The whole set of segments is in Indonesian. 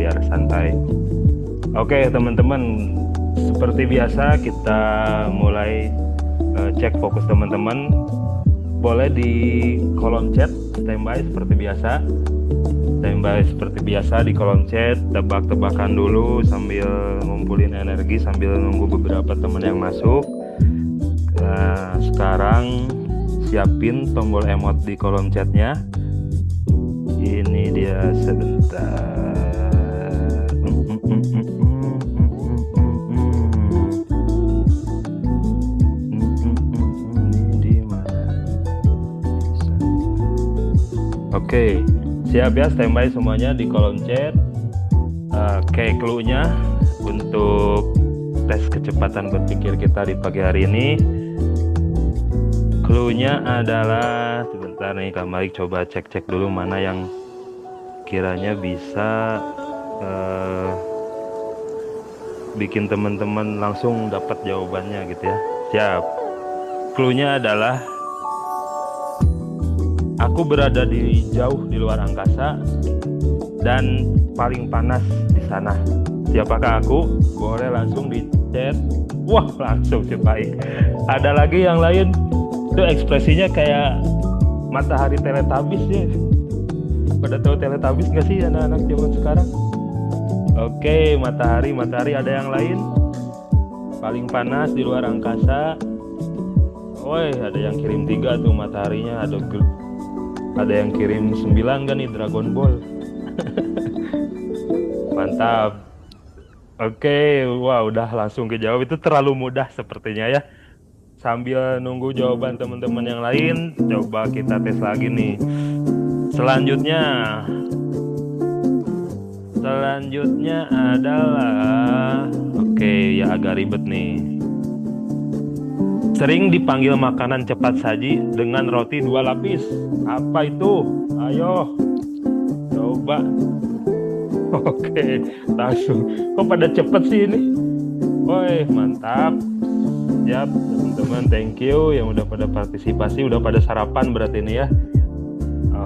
biar santai. Oke teman-teman, seperti biasa kita mulai cek fokus teman-teman. Boleh di kolom chat standby seperti biasa. Standby seperti biasa di kolom chat, tebak-tebakan dulu sambil ngumpulin energi sambil nunggu beberapa teman yang masuk. Sekarang siapin tombol emot di kolom chatnya. Ini dia sebentar. Oke, siap ya, standby semuanya di kolom chat. Oke, clue-nya untuk tes kecepatan berpikir kita di pagi hari ini. Clue-nya adalah, sebentar nih Kak Malik coba cek-cek dulu mana yang kiranya bisa bikin teman-teman langsung dapat jawabannya gitu ya. Siap. Clue-nya adalah aku berada jauh di luar angkasa dan paling panas di sana. Siapakah aku? Boleh langsung di chat. Wah, langsung sih baik. Ada lagi yang lain? Itu ekspresinya kayak matahari Teletubbies ya. Pada tahu Teletubbies nggak sih anak-anak zaman sekarang? Oke, matahari ada yang lain? Paling panas di luar angkasa. Woi, ada yang kirim 3 tuh mataharinya. Ada yang kirim 9 kan nih, Dragon Ball. Mantap. Oke, wah udah langsung kejawab. Itu terlalu mudah sepertinya ya. Sambil nunggu jawaban teman-teman yang lain, coba kita tes lagi nih. Selanjutnya adalah, oke ya agak ribet nih. Sering dipanggil makanan cepat saji dengan roti 2 lapis. Apa itu? Ayo, coba. Oke, langsung. Kok pada cepet sih ini? Woi, mantap. Siap, teman-teman. Thank you yang udah pada partisipasi, udah pada sarapan berarti ini ya.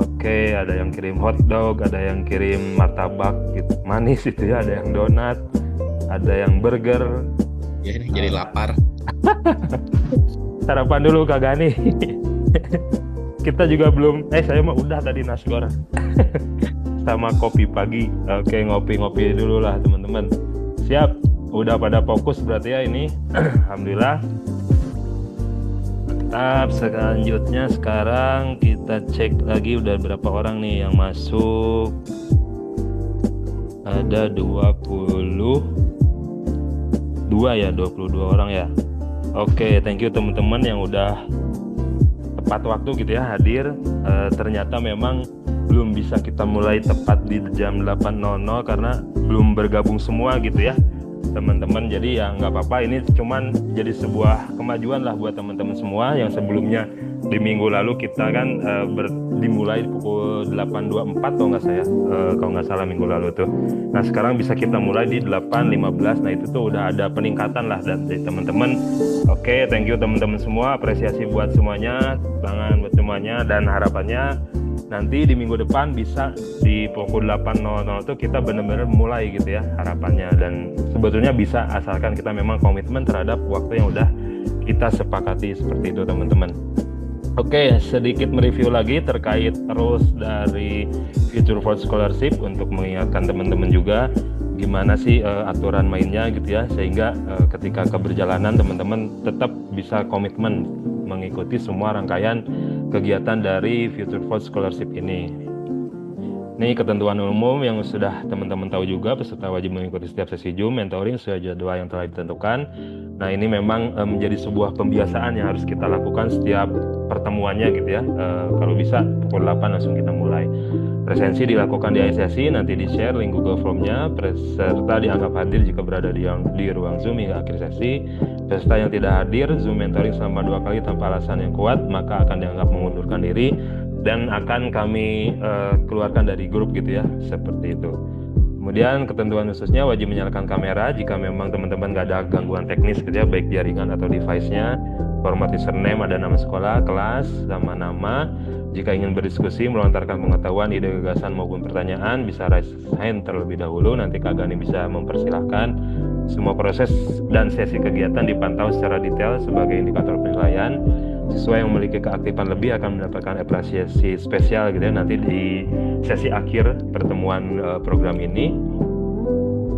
Oke, ada yang kirim hotdog, ada yang kirim martabak gitu, manis itu ya, ada yang donat, ada yang burger. Ya, jadi lapar. Sarapan dulu Kak Gani. Kita juga belum, saya mah udah tadi nasi goreng sama kopi pagi. Oke, ngopi-ngopi dulu lah teman-teman. Siap, udah pada fokus berarti ya ini. Alhamdulillah. Mantap. Selanjutnya sekarang kita cek lagi udah berapa orang nih yang masuk. Ada 22 orang ya. Oke, thank you teman-teman yang udah tepat waktu gitu ya hadir. Ternyata memang belum bisa kita mulai tepat di jam 8.00 karena belum bergabung semua gitu ya teman-teman. Jadi ya nggak apa-apa, ini cuman jadi sebuah kemajuan lah buat teman-teman semua yang sebelumnya di minggu lalu kita kan dimulai pukul 8.24 kalau nggak salah minggu lalu tuh. Nah sekarang bisa kita mulai di 8.15. Nah itu tuh udah ada peningkatan lah dari teman-teman. Oke, thank you teman-teman semua, apresiasi buat semuanya, semangat buat semuanya, dan harapannya nanti di minggu depan bisa di pukul 8.00 tuh kita benar-benar mulai gitu ya harapannya. Dan sebetulnya bisa asalkan kita memang komitmen terhadap waktu yang udah kita sepakati seperti itu teman-teman. Oke, sedikit mereview lagi terkait terus dari Future Force Scholarship untuk mengingatkan teman-teman juga gimana sih aturan mainnya gitu ya, sehingga ketika keberjalanan teman-teman tetap bisa komitmen mengikuti semua rangkaian kegiatan dari Future Force Scholarship ini. Ini ketentuan umum yang sudah teman-teman tahu juga, peserta wajib mengikuti setiap sesi Zoom mentoring sesuai jadwal yang telah ditentukan. Nah ini memang menjadi sebuah pembiasaan yang harus kita lakukan setiap pertemuannya gitu ya. Kalau bisa pukul 8 langsung kita mulai. Presensi dilakukan di sesi, nanti di-share link Google Form-nya. Peserta dianggap hadir jika berada di ruang Zoom hingga akhir sesi. Peserta yang tidak hadir Zoom mentoring selama 2 kali tanpa alasan yang kuat, maka akan dianggap mengundurkan diri dan akan kami keluarkan dari grup gitu ya, seperti itu. Kemudian ketentuan khususnya wajib menyalakan kamera jika memang teman-teman nggak ada gangguan teknis gitu ya, baik jaringan atau device-nya. Format username ada nama sekolah, kelas, sama nama. Jika ingin berdiskusi, melontarkan pengetahuan, ide gagasan maupun pertanyaan, bisa raise hand terlebih dahulu. Nanti Kak Gani bisa mempersilahkan. Semua proses dan sesi kegiatan dipantau secara detail sebagai indikator penilaian. Siswa yang memiliki keaktifan lebih akan mendapatkan apresiasi spesial gitu ya nanti di sesi akhir pertemuan program ini.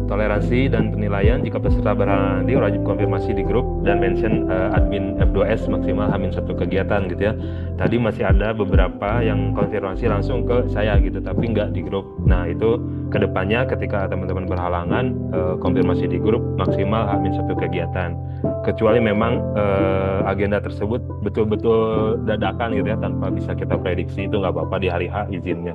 Toleransi dan penilaian jika peserta berhalangan nanti wajib konfirmasi di grup dan mention admin F2S maksimal H-1 kegiatan gitu ya. Tadi masih ada beberapa yang konfirmasi langsung ke saya gitu tapi nggak di grup. Nah itu kedepannya ketika teman-teman berhalangan konfirmasi di grup maksimal H-1 kegiatan. Kecuali memang agenda tersebut betul-betul dadakan gitu ya tanpa bisa kita prediksi itu nggak apa-apa di hari H izinnya.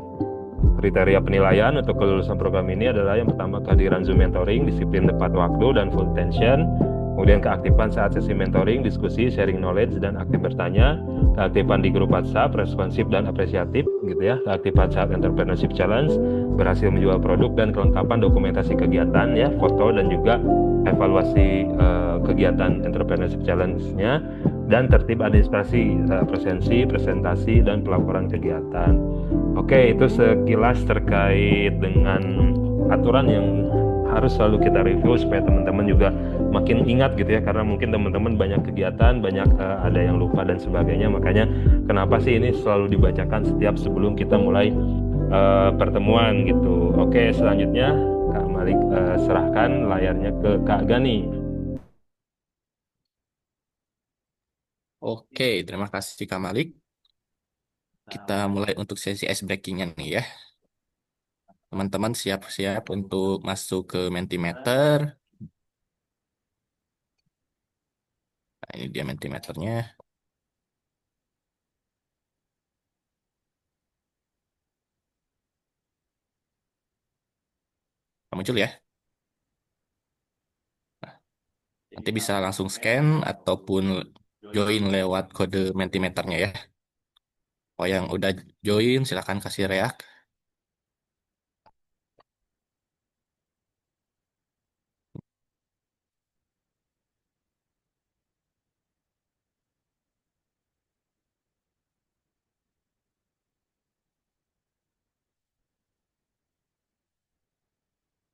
Kriteria penilaian untuk kelulusan program ini adalah yang pertama kehadiran Zoom mentoring, disiplin tepat waktu dan full attention, kemudian keaktifan saat sesi mentoring, diskusi, sharing knowledge dan aktif bertanya, keaktifan di grup WhatsApp, responsif dan apresiatif gitu ya, keaktifan saat entrepreneurship challenge, berhasil menjual produk dan kelengkapan dokumentasi kegiatan ya, foto dan juga evaluasi kegiatan entrepreneurship challenge-nya dan tertib administrasi, presensi, presentasi dan pelaporan kegiatan. Oke, itu sekilas terkait dengan aturan yang harus selalu kita review supaya teman-teman juga makin ingat gitu ya karena mungkin teman-teman banyak kegiatan, banyak ada yang lupa dan sebagainya. Makanya kenapa sih ini selalu dibacakan setiap sebelum kita mulai pertemuan gitu. Oke, selanjutnya Kak Malik serahkan layarnya ke Kak Gani. Oke, terima kasih Kak Malik. Kita mulai untuk sesi ice breakingnya nih ya. Teman-teman siap-siap untuk masuk ke Mentimeter. Nah, ini dia Mentimeternya. Muncul ya. Nanti bisa langsung scan ataupun join lewat kode Mentimeternya ya. Oh yang udah join silahkan kasih react.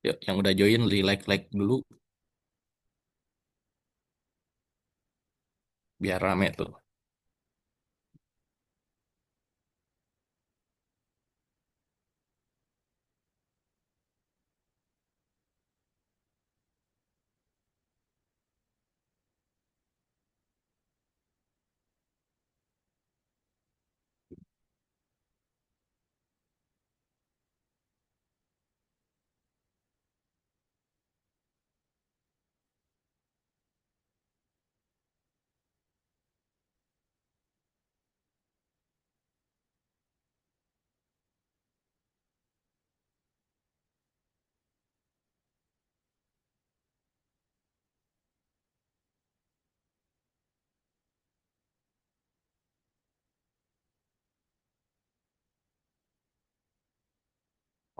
Yuk, yang udah join di like dulu biar rame tuh.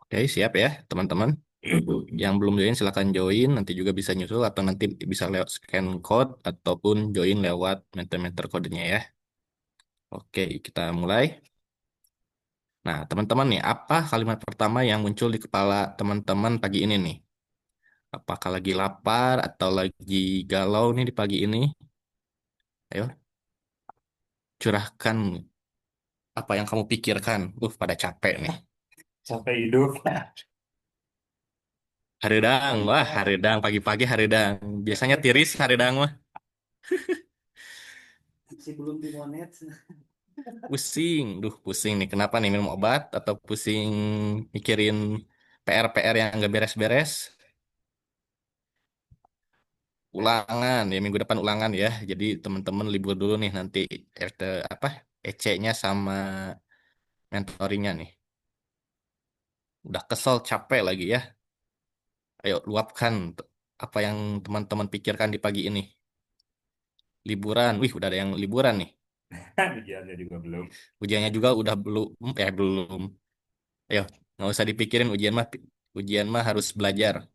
Oke, siap ya teman-teman. Yang belum join silahkan join, nanti juga bisa nyusul atau nanti bisa lewat scan code ataupun join lewat Mentimeter kodenya ya. Oke, kita mulai. Nah, teman-teman nih, apa kalimat pertama yang muncul di kepala teman-teman pagi ini nih? Apakah lagi lapar atau lagi galau nih di pagi ini? Ayo, curahkan apa yang kamu pikirkan. Pada capek nih. Sampai hidup. Haridang, wah haridang pagi-pagi haridang. Biasanya tiris haridang mah. Pusing, pusing nih. Kenapa nih minum obat atau pusing mikirin PR-PR yang nggak beres-beres? Ulangan ya minggu depan ulangan ya. Jadi teman-teman libur dulu nih nanti RT apa EC-nya sama mentoringnya nih. Udah kesel, capek lagi ya. Ayo luapkan apa yang teman-teman pikirkan di pagi ini. Liburan, wih udah ada yang liburan nih. Ujiannya juga belum. Ujiannya juga udah belum, belum. Ayo, nggak usah dipikirin ujian mah harus belajar.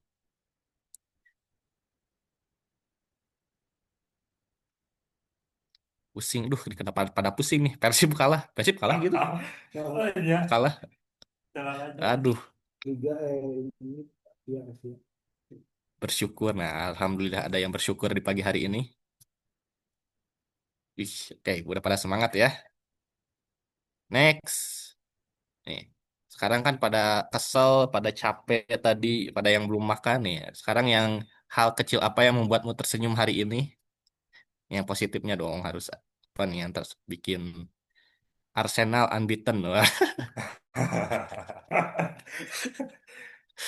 pusing. Duh, kenapa pada pusing nih? Persib kalah, Persib kalah gitu. Oh iya, Kalah. salah lanjut. Aduh, Liga ini ya sih. bersyukur. Nah, alhamdulillah ada yang bersyukur di pagi hari ini. Ih, oke, udah pada semangat ya. Next. Nih, sekarang kan pada kesel, pada capek tadi, pada yang belum makan nih. Sekarang yang hal kecil apa yang membuatmu tersenyum hari ini? Yang positifnya dong harus apa nih yang terus bikin Arsenal unbeaten loh.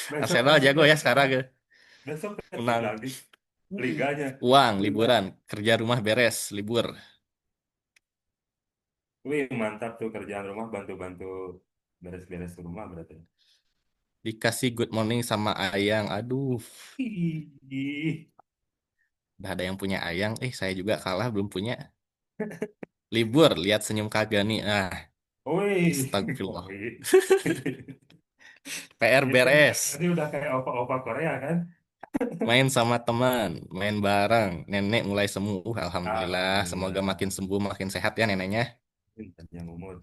Besok Arsenal persib jago ya dapat sekarang menang. ya. Besok persib Menang. lagi liganya. Uang, Liga. liburan, kerja rumah beres, libur. Wih, mantap tuh kerjaan rumah bantu-bantu beres-beres rumah berarti. Dikasih good morning sama Ayang. Aduh, Ih. udah ada yang punya Ayang. Saya juga kalah belum punya. Libur, lihat senyum kagak nih. Wih. Astagfirullah. Wih. PR Itu beres. ini udah kayak opa-opa Korea kan? Main sama teman, main bareng. Nenek mulai sembuh. Alhamdulillah. Semoga makin Alhamdulillah. sembuh, makin sehat ya neneknya. Panjang umur.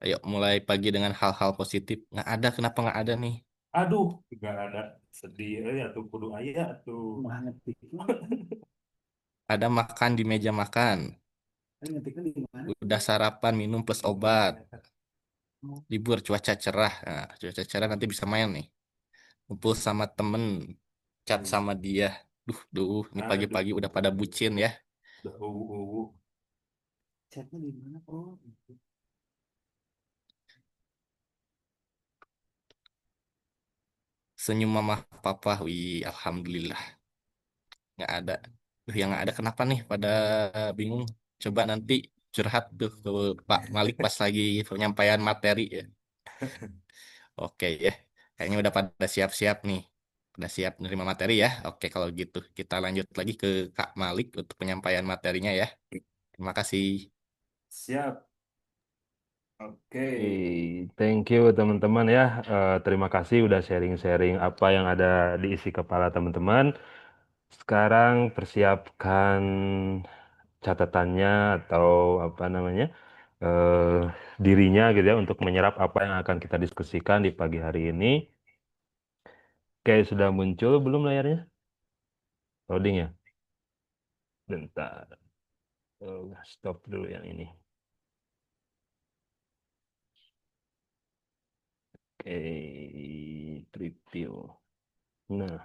Ayo mulai pagi dengan hal-hal positif. Nggak ada, kenapa nggak ada nih? Aduh, gak ada sedih ya tuh kudu ayah tuh. Mana Ada makan di meja makan. ngetiknya di mana? Udah sarapan, minum plus obat. Libur, cuaca cerah. Nah, cuaca cerah nanti bisa main nih. Kumpul sama temen, chat sama dia. Ini Aduh, pagi-pagi udah pada bucin ya. udah chatnya di mana? Oh, itu. Senyum mama papa, wih, alhamdulillah. Nggak ada. Yang nggak ada kenapa nih? Pada bingung. Coba nanti curhat tuh ke Pak Malik pas lagi penyampaian materi ya. Oke ya. Kayaknya udah pada siap-siap nih. Udah siap menerima materi ya. Oke kalau gitu. Kita lanjut lagi ke Kak Malik untuk penyampaian materinya ya. Terima kasih. Siap. Oke. Thank you teman-teman ya. Terima kasih udah sharing-sharing apa yang ada di isi kepala teman-teman. Sekarang persiapkan catatannya atau apa namanya eh, dirinya gitu ya untuk menyerap apa yang akan kita diskusikan di pagi hari ini. Oke, sudah muncul belum layarnya? Loading ya? Bentar. Stop dulu yang ini. Oke, preview. Nah,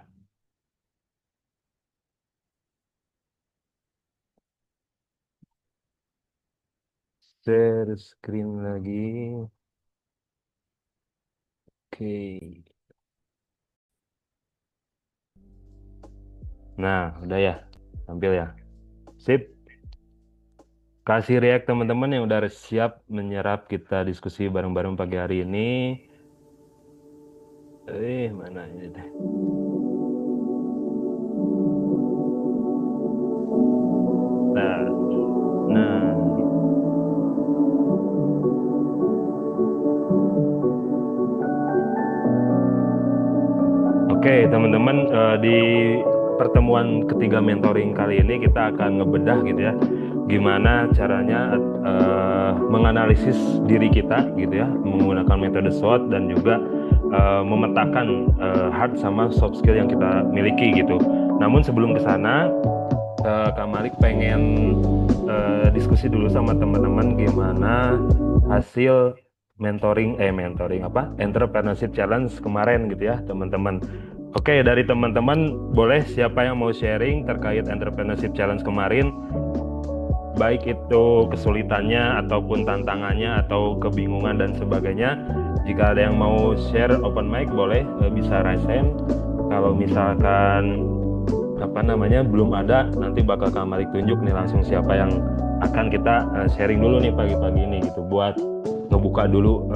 share screen lagi. Oke. Nah, udah ya. Tampil ya. Sip. Kasih react teman-teman yang udah siap menyerap kita diskusi bareng-bareng pagi hari ini. Mana ini deh. Nah, nah. Oke, teman-teman, di pertemuan ketiga mentoring kali ini kita akan ngebedah gitu ya, gimana caranya menganalisis diri kita gitu ya, menggunakan metode SWOT dan juga memetakan hard sama soft skill yang kita miliki gitu. Namun sebelum ke sana, Kak Malik pengen diskusi dulu sama teman-teman gimana hasil mentoring apa entrepreneurship challenge kemarin gitu ya teman-teman. Oke, dari teman-teman boleh siapa yang mau sharing terkait entrepreneurship challenge kemarin, baik itu kesulitannya ataupun tantangannya atau kebingungan dan sebagainya. Jika ada yang mau share open mic boleh, bisa raise hand. Kalau misalkan apa namanya belum ada, nanti bakal Kak Malik tunjuk nih langsung siapa yang akan kita sharing dulu nih pagi-pagi ini gitu, buat ngebuka dulu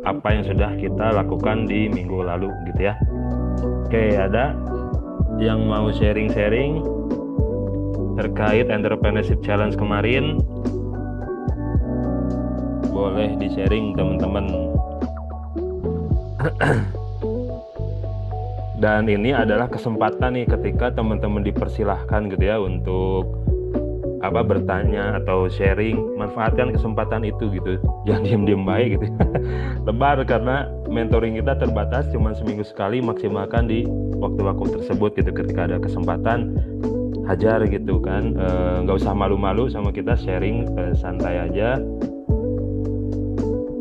apa yang sudah kita lakukan di minggu lalu gitu ya. Oke, ada yang mau sharing-sharing terkait entrepreneurship challenge kemarin? Boleh di-sharing teman-teman. Dan ini adalah kesempatan nih ketika teman-teman dipersilahkan gitu ya untuk bertanya atau sharing, manfaatkan kesempatan itu gitu, jangan diem-diem baik gitu. Lebar karena mentoring kita terbatas, cuma seminggu sekali, maksimalkan di waktu-waktu tersebut gitu. Ketika ada kesempatan hajar gitu kan, nggak usah malu-malu sama kita, sharing santai aja.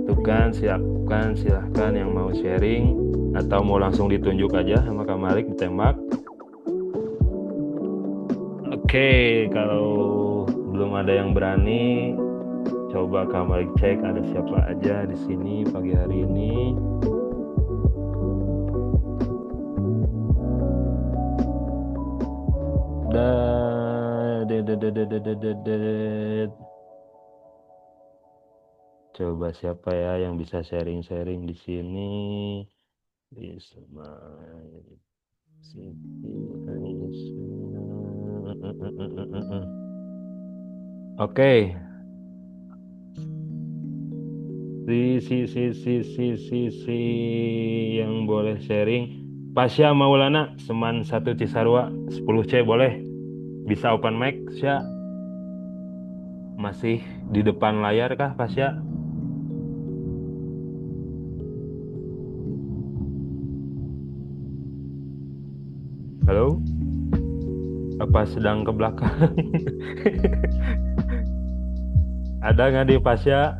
Tuh kan, siapkan, silahkan yang mau sharing atau mau langsung ditunjuk aja sama Kak Malik, ditembak. Oke, kalau belum ada yang berani, coba Kak Malik cek ada siapa aja di sini pagi hari ini. Coba siapa ya yang bisa sharing-sharing di sini? Bisa Oke. Si yang boleh sharing. Pasya Maulana, Seman 1 Cisarua, 10C boleh. Bisa open mic, Pasya. Masih di depan layar kah, Pasya? Halo? Apa sedang ke belakang? Ada nggak di Pasya?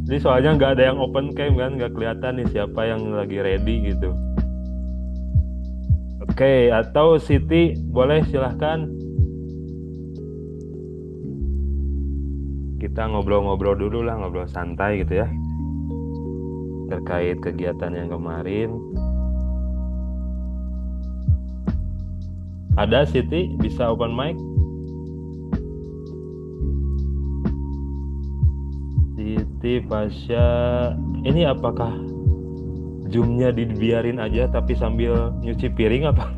Ini soalnya nggak ada yang open cam kan, nggak kelihatan nih siapa yang lagi ready gitu. Oke, atau Siti boleh silahkan. Kita ngobrol-ngobrol dulu lah, ngobrol santai gitu ya, terkait kegiatan yang kemarin. Ada Siti, bisa open mic? Siti, Pasya, ini apakah Zoom-nya dibiarin aja tapi sambil nyuci piring apa?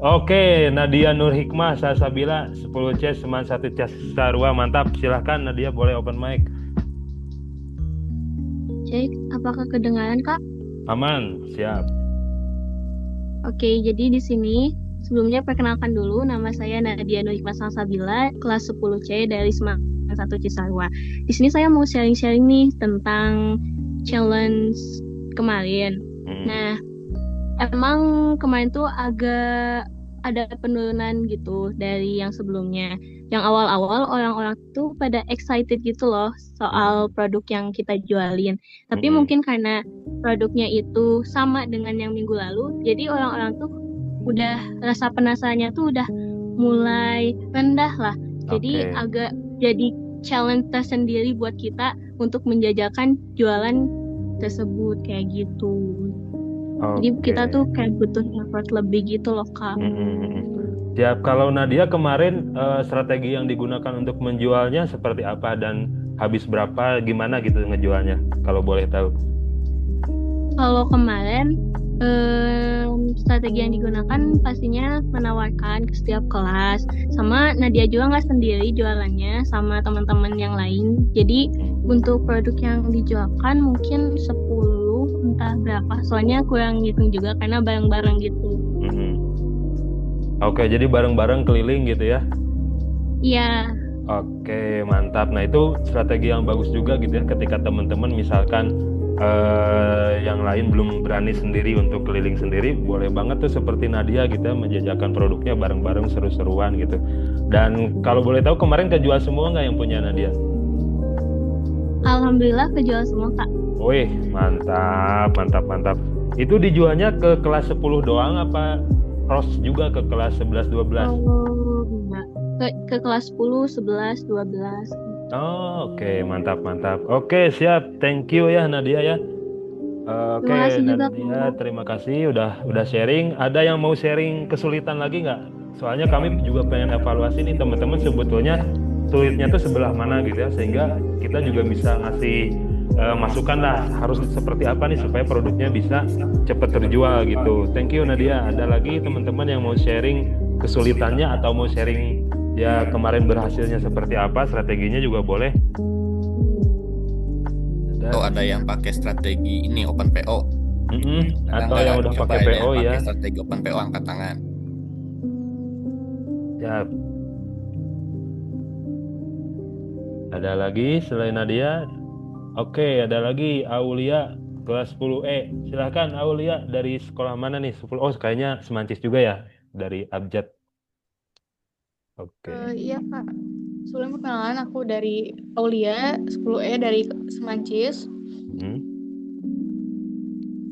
Oke, Nadia Nur Hikmah, Salsabila, 10C, Seman 1 Cisarua, mantap. Silahkan Nadia, boleh open mic. Cek, apakah kedengaran, Kak? Aman, siap. Oke, jadi di sini sebelumnya perkenalkan dulu, nama saya Nadia Nur Hikmah Salsabila, kelas 10C dari Seman 1 Cisarua. Di sini saya mau sharing-sharing nih tentang challenge kemarin. Nah, emang kemarin tuh agak ada penurunan gitu dari yang sebelumnya. Yang awal-awal orang-orang tuh pada excited gitu loh soal produk yang kita jualin. Tapi mungkin karena produknya itu sama dengan yang minggu lalu, jadi orang-orang tuh udah rasa penasarannya tuh udah mulai rendah lah. Jadi agak jadi challenge tersendiri buat kita untuk menjajakan jualan tersebut kayak gitu. Jadi kita tuh kayak butuh effort lebih gitu loh, Kak. Siap. Kalau Nadia kemarin strategi yang digunakan untuk menjualnya seperti apa dan habis berapa, gimana gitu ngejualnya, kalau boleh tahu? Kalau kemarin strategi yang digunakan pastinya menawarkan ke setiap kelas. Sama Nadia juga nggak sendiri jualannya, sama teman-teman yang lain. Jadi untuk produk yang dijualkan mungkin 10 entah berapa, soalnya kurang ngitung juga karena bareng-bareng gitu. Oke, jadi bareng-bareng keliling gitu ya? Iya. Oke, mantap. Nah, itu strategi yang bagus juga gitu ya, ketika teman-teman misalkan yang lain belum berani sendiri untuk keliling sendiri, boleh banget tuh seperti Nadia gitu ya, menjajakan produknya bareng-bareng, seru-seruan gitu. Dan kalau boleh tahu kemarin kejual semua nggak yang punya Nadia? Alhamdulillah kejual semua, Kak. Wih, mantap. Itu dijualnya ke kelas 10 doang apa cross juga ke kelas 11, 12? Enggak. Ke kelas 10, 11, 12. Oke, mantap. Oke, siap. Thank you ya Nadia ya. Oke, Terima kasih juga, Nadia, terima kasih udah sharing. Ada yang mau sharing kesulitan lagi nggak? Soalnya kami juga pengen evaluasi nih teman-teman sebetulnya sulitnya tuh sebelah mana gitu ya, sehingga kita juga bisa ngasih masukan lah harus seperti apa nih supaya produknya bisa cepat terjual gitu. Thank you Nadia. Ada lagi teman-teman yang mau sharing kesulitannya atau mau sharing ya kemarin berhasilnya seperti apa, strateginya juga boleh. Oh, Dan ada yang pakai strategi ini open PO. Ada atau nggak yang udah coba pakai ada PO yang ya. pakai strategi open PO angkat tangan? Ya, ada lagi selain Nadia. Oke, ada lagi Aulia kelas 10E. Silahkan Aulia, dari sekolah mana nih? 10. Oh, kayaknya Semancis juga ya, dari Abjad. Oke. Iya Kak, sebelum perkenalan aku dari Aulia 10E dari Semancis. Hmm.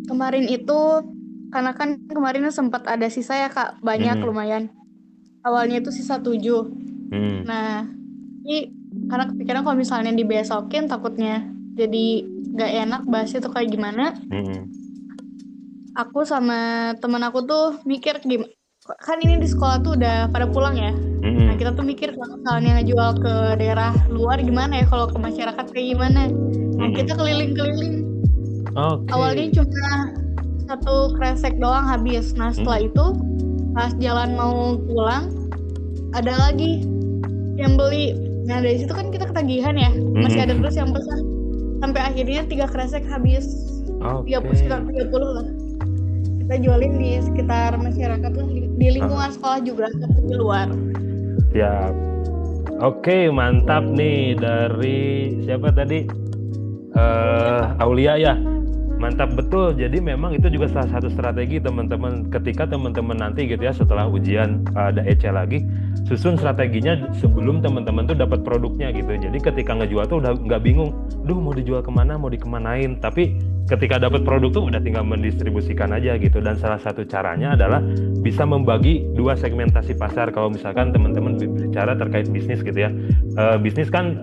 Kemarin itu karena kan kemarin sempat ada sisa ya Kak, banyak Hmm. lumayan. Awalnya itu sisa 7. Hmm. Nah, ini karena kepikiran kalau misalnya dibesokin takutnya jadi gak enak bahasnya tuh kayak gimana. Hmm. Aku sama temen aku tuh mikir gimana, kan ini di sekolah tuh udah pada pulang ya. Nah, Hmm. kita tuh mikir kalau misalnya ngejual ke daerah luar gimana ya, kalau ke masyarakat kayak gimana. Nah, Hmm. kita keliling-keliling. Oke. Awalnya cuma 1 kresek doang habis. Nah, setelah itu pas jalan mau pulang ada lagi yang beli. Nah, dari situ kan kita ketagihan ya. Masih ada terus yang pesan. Sampai akhirnya 3 kresek habis. Oke. 30 lah. Kita jualin di sekitar masyarakat lah, di lingkungan sekolah juga, tapi di luar. Siap. Oke, mantap nih dari siapa tadi? Aulia ya. Mantap betul. Jadi memang itu juga salah satu strategi teman-teman. Ketika teman-teman nanti gitu ya setelah ujian ada EC lagi, susun strateginya sebelum teman-teman tuh dapat produknya gitu. Jadi ketika ngejual tuh udah nggak bingung, duh mau dijual kemana, mau dikemanain. Tapi ketika dapat produk tuh udah tinggal mendistribusikan aja gitu. Dan salah satu caranya adalah bisa membagi 2 segmentasi pasar. Kalau misalkan teman-teman bicara terkait bisnis gitu ya, bisnis kan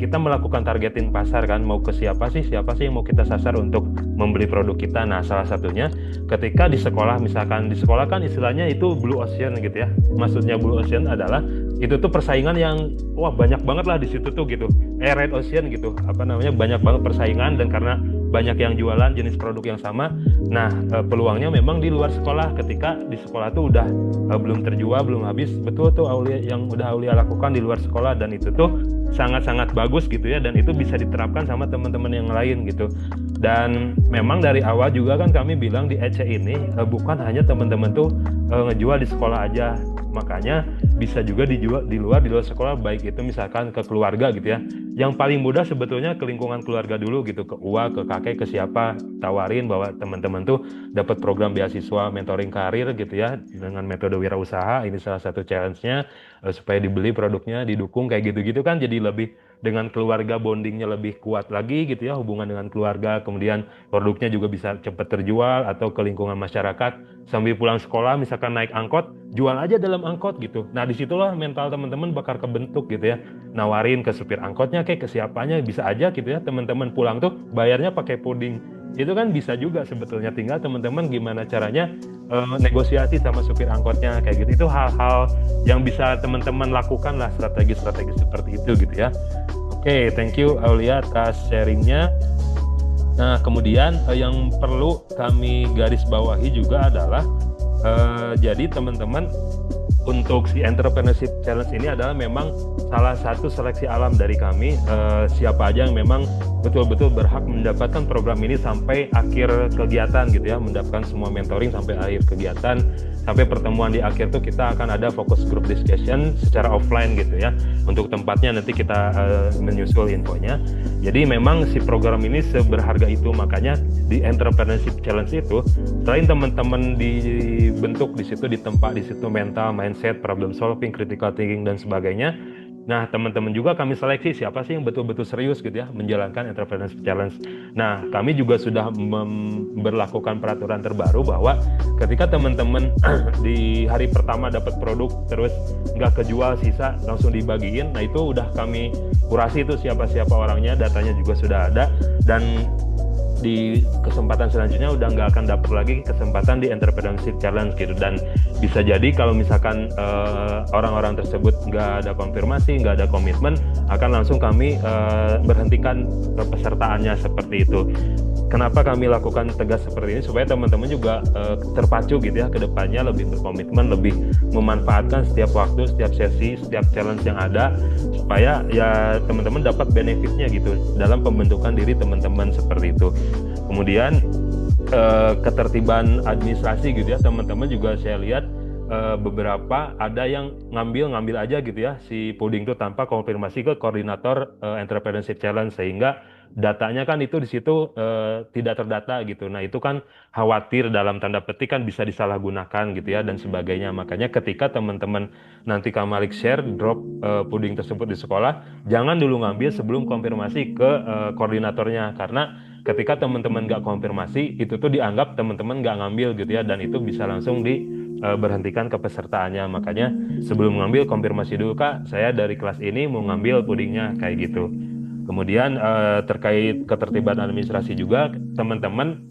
kita melakukan targeting pasar kan, mau ke siapa sih yang mau kita sasar untuk membeli produk kita. Nah, salah satunya ketika di sekolah, misalkan di sekolah kan istilahnya itu blue ocean gitu ya. Maksudnya blue ocean adalah itu tuh persaingan yang wah banyak banget lah di situ tuh gitu. Red ocean gitu. Apa namanya? Banyak banget persaingan, dan karena banyak yang jualan jenis produk yang sama. Nah, peluangnya memang di luar sekolah. Ketika di sekolah tuh udah belum terjual, belum habis. Betul tuh Aulia yang udah Aulia lakukan di luar sekolah, dan itu tuh sangat-sangat bagus gitu ya, dan itu bisa diterapkan sama teman-teman yang lain gitu. Dan memang dari awal juga kan kami bilang di EC ini bukan hanya teman-teman tuh ngejual di sekolah aja, makanya bisa juga dijual di luar sekolah, baik itu misalkan ke keluarga gitu ya. Yang paling mudah sebetulnya ke lingkungan keluarga dulu gitu, ke uang, ke kakek, ke siapa, tawarin bahwa teman-teman tuh dapat program beasiswa mentoring karir gitu ya dengan metode wirausaha. Ini salah satu challenge-nya supaya dibeli produknya, didukung kayak gitu-gitu kan, jadi lebih dengan keluarga bondingnya lebih kuat lagi gitu ya, hubungan dengan keluarga, kemudian produknya juga bisa cepat terjual atau ke lingkungan masyarakat. Sambil pulang sekolah misalkan naik angkot, jual aja dalam angkot gitu. Nah, disitulah mental teman-teman bakal kebentuk gitu ya, nawarin ke supir angkotnya kayak ke siapanya, bisa aja gitu ya teman-teman pulang tuh bayarnya pakai puding. Itu kan bisa juga sebetulnya, tinggal teman-teman gimana caranya negosiasi sama supir angkotnya kayak gitu. Itu hal-hal yang bisa teman-teman lakukan lah, strategi-strategi seperti itu gitu ya. Oke, thank you Aulia atas sharingnya. Nah, kemudian yang perlu kami garis bawahi juga adalah jadi teman-teman, untuk si Entrepreneurship Challenge ini adalah memang salah satu seleksi alam dari kami. Siapa aja yang memang betul-betul berhak mendapatkan program ini sampai akhir kegiatan gitu ya, mendapatkan semua mentoring sampai akhir kegiatan. Sampai pertemuan di akhir tuh kita akan ada focus group discussion secara offline gitu ya. Untuk tempatnya nanti kita menyusul infonya. Jadi memang si program ini seberharga itu, makanya di Entrepreneurship Challenge itu selain teman-teman dibentuk di situ, ditempa di situ mental, mindset, problem solving, critical thinking dan sebagainya. Nah, teman-teman juga kami seleksi siapa sih yang betul-betul serius gitu ya menjalankan Entrepreneurship Challenge. Nah, kami juga sudah memberlakukan peraturan terbaru bahwa ketika teman-teman di hari pertama dapat produk terus nggak kejual, sisa langsung dibagiin. Nah, itu udah kami kurasi itu siapa-siapa orangnya, datanya juga sudah ada. Dan di kesempatan selanjutnya udah nggak akan dapat lagi kesempatan di entrepreneurship challenge gitu. Dan bisa jadi kalau misalkan orang-orang tersebut nggak ada konfirmasi, nggak ada komitmen, akan langsung kami berhentikan pesertaannya seperti itu. Kenapa kami lakukan tegas seperti ini? Supaya teman-teman juga terpacu gitu ya, ke depannya lebih berkomitmen, lebih memanfaatkan setiap waktu, setiap sesi, setiap challenge yang ada, supaya ya teman-teman dapat benefitnya gitu dalam pembentukan diri teman-teman seperti itu. Kemudian ketertiban administrasi gitu ya, teman-teman juga saya lihat beberapa ada yang ngambil aja gitu ya si puding itu tanpa konfirmasi ke koordinator entrepreneurship challenge, sehingga datanya kan itu di situ tidak terdata gitu. Nah itu kan khawatir dalam tanda petik kan bisa disalahgunakan gitu ya dan sebagainya. Makanya ketika teman-teman nanti Kamalik share drop puding tersebut di sekolah, jangan dulu ngambil sebelum konfirmasi ke koordinatornya, karena ketika teman-teman nggak konfirmasi itu tuh dianggap teman-teman nggak ngambil gitu ya, dan itu bisa langsung berhentikan kepesertaannya. Makanya sebelum ngambil konfirmasi dulu, Kak, saya dari kelas ini mau ngambil pudingnya, kayak gitu. Kemudian terkait ketertiban administrasi juga, teman-teman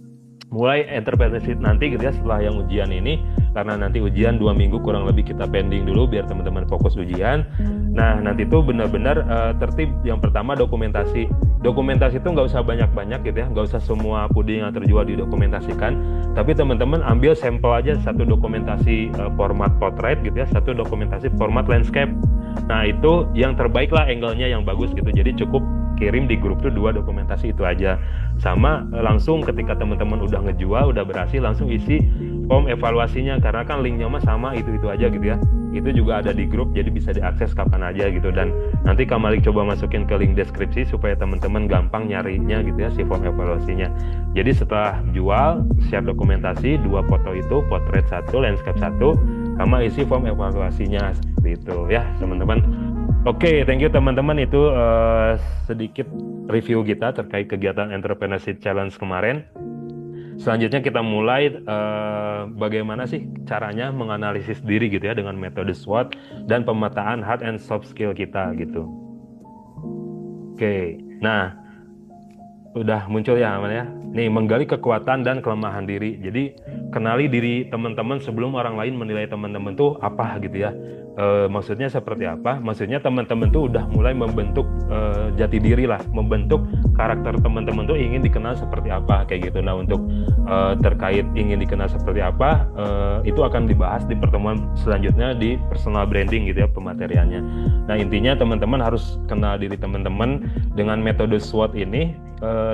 mulai entrepreneurship nanti gitu ya setelah yang ujian ini, karena nanti ujian 2 minggu kurang lebih kita pending dulu biar teman-teman fokus ujian. Nah nanti itu benar-benar tertib. Yang pertama dokumentasi itu nggak usah banyak-banyak gitu ya, nggak usah semua puding yang terjual didokumentasikan, tapi teman-teman ambil sampel aja, satu dokumentasi format portrait gitu ya, satu dokumentasi format landscape. Nah itu yang terbaik lah, angle-nya yang bagus gitu, jadi cukup kirim di grup tuh 2 dokumentasi itu aja. Sama langsung ketika teman-teman udah ngejual, udah berhasil, langsung isi form evaluasinya, karena kan linknya mah sama itu aja gitu ya. Itu juga ada di grup, jadi bisa diakses kapan aja gitu. Dan nanti Kamalik coba masukin ke link deskripsi supaya teman-teman gampang nyarinya gitu ya si form evaluasinya. Jadi setelah jual, share dokumentasi 2 foto itu, portrait 1, landscape 1, sama isi form evaluasinya seperti itu ya teman-teman. Oke, thank you teman-teman. Itu sedikit review kita terkait kegiatan Entrepreneurship Challenge kemarin. Selanjutnya kita mulai bagaimana sih caranya menganalisis diri gitu ya dengan metode SWOT dan pemetaan hard and soft skill kita gitu. Oke, nah udah muncul ya namanya. Nih, menggali kekuatan dan kelemahan diri. Jadi kenali diri teman-teman sebelum orang lain menilai teman-teman tuh apa gitu ya. Maksudnya seperti apa? Maksudnya teman-teman tuh udah mulai membentuk jati diri lah, membentuk karakter teman-teman tuh ingin dikenal seperti apa kayak gitu. Nah untuk terkait ingin dikenal seperti apa, itu akan dibahas di pertemuan selanjutnya di personal branding gitu ya pemateriannya. Nah intinya teman-teman harus kenal diri teman-teman dengan metode SWOT ini.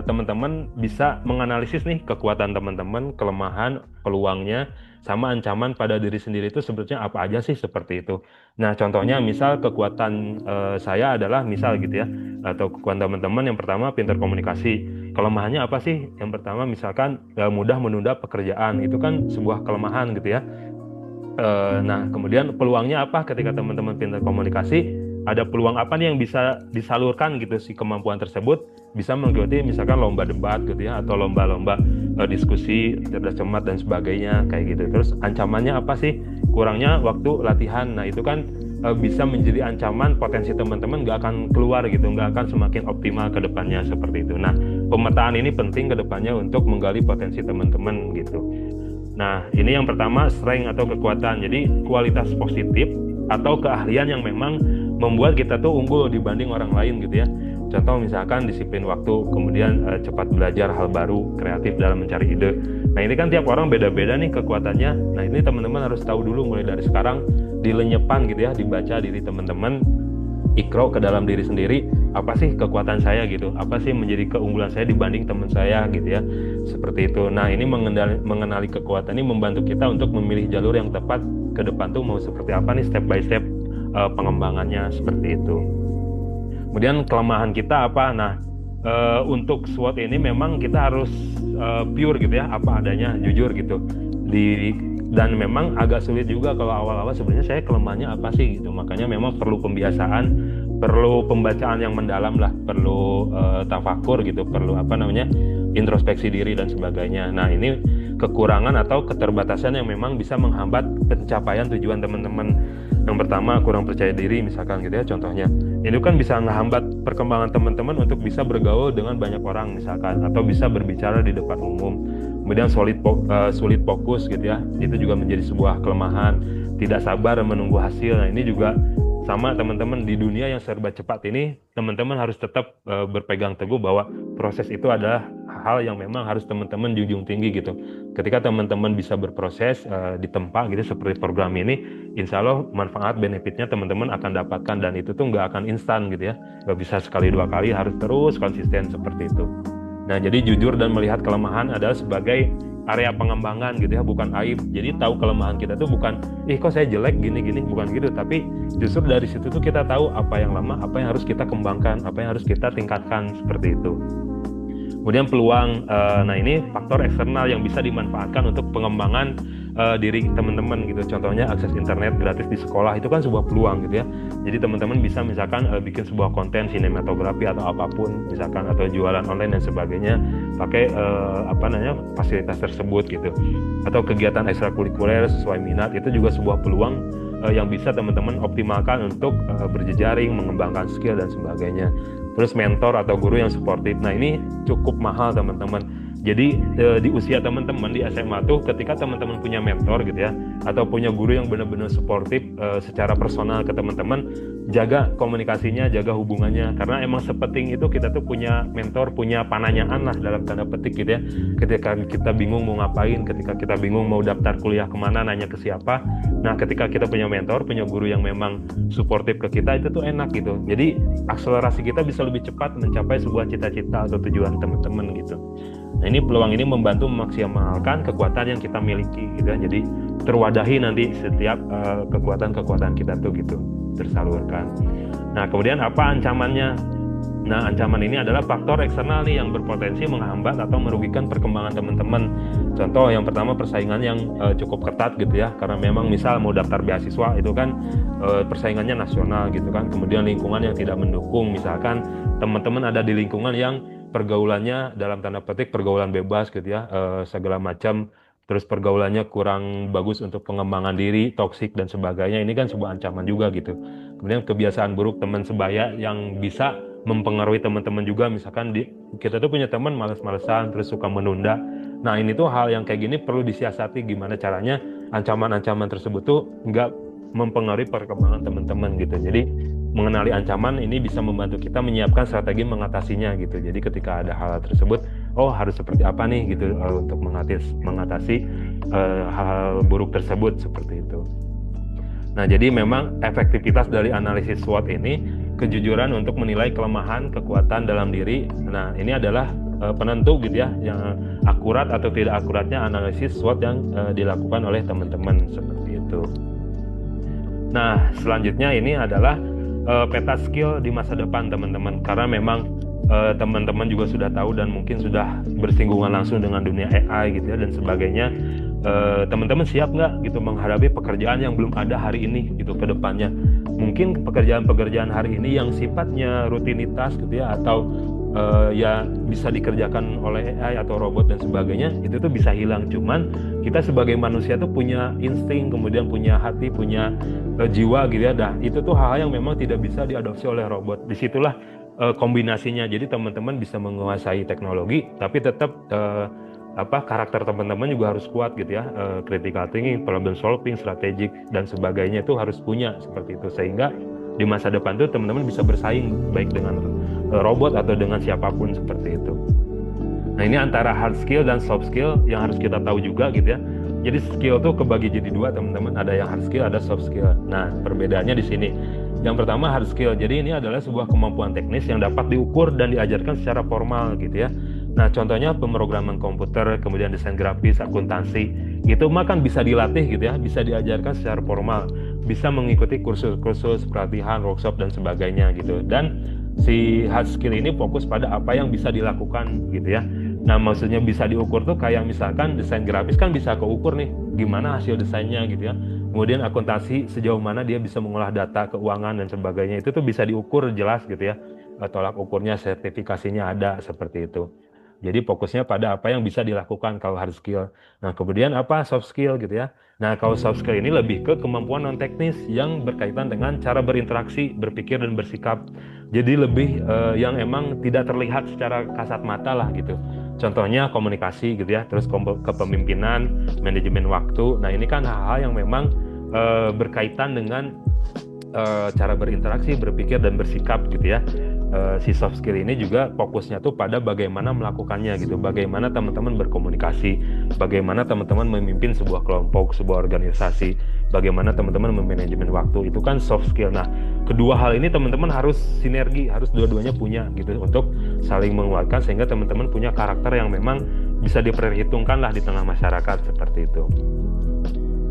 Teman-teman bisa menganalisis nih kekuatan teman-teman, kelemahan, peluangnya, sama ancaman pada diri sendiri itu sebetulnya apa aja sih seperti itu. Nah contohnya misal kekuatan saya adalah misal gitu ya, atau kekuatan teman-teman yang pertama pintar komunikasi. Kelemahannya apa sih? Yang pertama misalkan mudah menunda pekerjaan, itu kan sebuah kelemahan gitu ya. Nah kemudian peluangnya apa ketika teman-teman pintar komunikasi? Ada peluang apa nih yang bisa disalurkan gitu si kemampuan tersebut, bisa mengikuti misalkan lomba debat gitu ya, atau lomba-lomba diskusi cerdas cermat dan sebagainya kayak gitu. Terus ancamannya apa sih? Kurangnya waktu latihan. Nah itu kan bisa menjadi ancaman, potensi teman-teman nggak akan keluar gitu, nggak akan semakin optimal ke depannya seperti itu. Nah pemetaan ini penting ke depannya untuk menggali potensi teman-teman gitu. Nah ini yang pertama, strength atau kekuatan. Jadi kualitas positif atau keahlian yang memang membuat kita tuh unggul dibanding orang lain gitu ya. Contoh misalkan disiplin waktu, kemudian cepat belajar hal baru, kreatif dalam mencari ide. Nah ini kan tiap orang beda-beda nih kekuatannya. Nah ini teman-teman harus tahu dulu mulai dari sekarang, dilenyepan gitu ya, dibaca diri teman-teman, ikro ke dalam diri sendiri, apa sih kekuatan saya gitu, apa sih menjadi keunggulan saya dibanding teman saya gitu ya, seperti itu. Nah ini mengenali kekuatan ini membantu kita untuk memilih jalur yang tepat ke depan tuh mau seperti apa nih, step by step pengembangannya seperti itu. Kemudian kelemahan kita apa? Nah untuk SWOT ini memang kita harus pure gitu ya, apa adanya, jujur gitu. Dan memang agak sulit juga kalau awal-awal sebenarnya saya kelemahannya apa sih gitu. Makanya memang perlu pembiasaan, perlu pembacaan yang mendalam lah, perlu tafakur gitu, perlu introspeksi diri dan sebagainya. Nah ini kekurangan atau keterbatasan yang memang bisa menghambat pencapaian tujuan teman-teman. Yang pertama, kurang percaya diri misalkan gitu ya contohnya. Ini kan bisa menghambat perkembangan teman-teman untuk bisa bergaul dengan banyak orang misalkan, atau bisa berbicara di depan umum. Kemudian sulit fokus gitu ya, itu juga menjadi sebuah kelemahan. Tidak sabar menunggu hasil. Nah ini juga sama teman-teman, di dunia yang serba cepat ini teman-teman harus tetap berpegang teguh bahwa proses itu adalah hal yang memang harus teman-teman junjung tinggi gitu. Ketika teman-teman bisa berproses di tempat gitu seperti program ini, insya Allah manfaat benefitnya teman-teman akan dapatkan, dan itu tuh nggak akan instan gitu ya, nggak bisa sekali dua kali, harus terus konsisten seperti itu. Nah jadi jujur dan melihat kelemahan adalah sebagai area pengembangan gitu ya, bukan aib. Jadi tahu kelemahan kita tuh bukan kok saya jelek gini-gini, bukan gitu, tapi justru dari situ tuh kita tahu apa yang lemah, apa yang harus kita kembangkan, apa yang harus kita tingkatkan seperti itu. Kemudian peluang, nah ini faktor eksternal yang bisa dimanfaatkan untuk pengembangan diri teman-teman gitu. Contohnya akses internet gratis di sekolah itu kan sebuah peluang gitu ya. Jadi teman-teman bisa misalkan bikin sebuah konten sinematografi atau apapun misalkan, atau jualan online dan sebagainya pakai fasilitas tersebut gitu. Atau kegiatan ekstrakurikuler sesuai minat, itu juga sebuah peluang yang bisa teman-teman optimalkan untuk berjejaring, mengembangkan skill dan sebagainya. Terus mentor atau guru yang suportif. Nah ini cukup mahal teman-teman. Jadi di usia teman-teman di SMA tuh ketika teman-teman punya mentor gitu ya, atau punya guru yang benar-benar suportif secara personal ke teman-teman, jaga komunikasinya, jaga hubungannya, karena emang sepenting itu kita tuh punya mentor, punya pananyaan lah dalam tanda petik gitu ya. Ketika kita bingung mau ngapain, ketika kita bingung mau daftar kuliah kemana, nanya ke siapa. Nah ketika kita punya mentor, punya guru yang memang suportif ke kita, itu tuh enak gitu. Jadi akselerasi kita bisa lebih cepat mencapai sebuah cita-cita atau tujuan teman-teman gitu. Nah ini peluang ini membantu memaksimalkan kekuatan yang kita miliki gitu ya. Jadi terwadahi nanti setiap kekuatan-kekuatan kita tuh gitu tersalurkan. Nah kemudian apa ancamannya? Nah ancaman ini adalah faktor eksternal nih yang berpotensi menghambat atau merugikan perkembangan teman-teman. Contoh yang pertama, persaingan yang cukup ketat gitu ya, karena memang misal mau daftar beasiswa itu kan persaingannya nasional gitu kan. Kemudian lingkungan yang tidak mendukung, misalkan teman-teman ada di lingkungan yang pergaulannya dalam tanda petik pergaulan bebas gitu ya, segala macam, terus pergaulannya kurang bagus untuk pengembangan diri, toksik dan sebagainya. Ini kan sebuah ancaman juga gitu. Kemudian kebiasaan buruk teman sebaya yang bisa mempengaruhi teman-teman juga, misalkan kita tuh punya teman malas-malesan terus suka menunda. Nah ini tuh hal yang kayak gini perlu disiasati, gimana caranya ancaman-ancaman tersebut tuh nggak mempengaruhi perkembangan teman-teman gitu. Jadi mengenali ancaman ini bisa membantu kita menyiapkan strategi mengatasinya gitu. Jadi ketika ada hal tersebut, harus seperti apa nih gitu untuk mengatasi hal-hal buruk tersebut seperti itu. Nah jadi memang efektivitas dari analisis SWOT ini kejujuran untuk menilai kelemahan, kekuatan dalam diri. Nah ini adalah penentu gitu ya, yang akurat atau tidak akuratnya analisis SWOT yang dilakukan oleh teman-teman seperti itu. Nah selanjutnya ini adalah peta skill di masa depan teman-teman, karena memang teman-teman juga sudah tahu dan mungkin sudah bersinggungan langsung dengan dunia AI gitu ya dan sebagainya. Teman-teman siap nggak gitu menghadapi pekerjaan yang belum ada hari ini gitu ke depannya? Mungkin pekerjaan-pekerjaan hari ini yang sifatnya rutinitas gitu ya, atau ya bisa dikerjakan oleh AI atau robot dan sebagainya, itu tuh bisa hilang. Cuman kita sebagai manusia tuh punya insting, kemudian punya hati, punya jiwa gitu ya. Itu tuh hal-hal yang memang tidak bisa diadopsi oleh robot. Disitulah kombinasinya. Jadi teman-teman bisa menguasai teknologi, tapi tetap karakter teman-teman juga harus kuat gitu ya. Critical thinking, problem solving, strategic dan sebagainya itu harus punya seperti itu, sehingga di masa depan tuh teman-teman bisa bersaing baik dengan robot atau dengan siapapun seperti itu. Nah ini antara hard skill dan soft skill yang harus kita tahu juga gitu ya. Jadi skill tuh kebagi jadi dua teman-teman, ada yang hard skill, ada soft skill. Nah perbedaannya di sini. Yang pertama hard skill, jadi ini adalah sebuah kemampuan teknis yang dapat diukur dan diajarkan secara formal gitu ya. Nah contohnya pemrograman komputer, kemudian desain grafis, akuntansi, itu mah kan bisa dilatih gitu ya, bisa diajarkan secara formal, bisa mengikuti kursus-kursus, pelatihan, workshop dan sebagainya gitu. Dan si hard skill ini fokus pada apa yang bisa dilakukan gitu ya. Nah maksudnya bisa diukur tuh kayak misalkan desain grafis kan bisa keukur nih gimana hasil desainnya gitu ya. Kemudian akuntansi sejauh mana dia bisa mengolah data keuangan dan sebagainya, itu tuh bisa diukur jelas gitu ya. Tolak ukurnya, sertifikasinya ada seperti itu. Jadi fokusnya pada apa yang bisa dilakukan kalau hard skill. Nah, kemudian apa soft skill gitu ya. Nah, kalau soft skill ini lebih ke kemampuan non teknis yang berkaitan dengan cara berinteraksi, berpikir dan bersikap. Jadi lebih yang emang tidak terlihat secara kasat mata lah gitu. Contohnya komunikasi gitu ya, terus kepemimpinan, manajemen waktu. Nah, ini kan hal-hal yang memang berkaitan dengan cara berinteraksi, berpikir dan bersikap gitu ya. Si soft skill ini juga fokusnya tuh pada bagaimana melakukannya gitu, bagaimana teman-teman berkomunikasi, bagaimana teman-teman memimpin sebuah kelompok, sebuah organisasi, bagaimana teman-teman memanajemen waktu, itu kan soft skill. Nah, kedua hal ini teman-teman harus sinergi, harus dua-duanya punya gitu untuk saling menguatkan sehingga teman-teman punya karakter yang memang bisa diperhitungkan lah di tengah masyarakat seperti itu.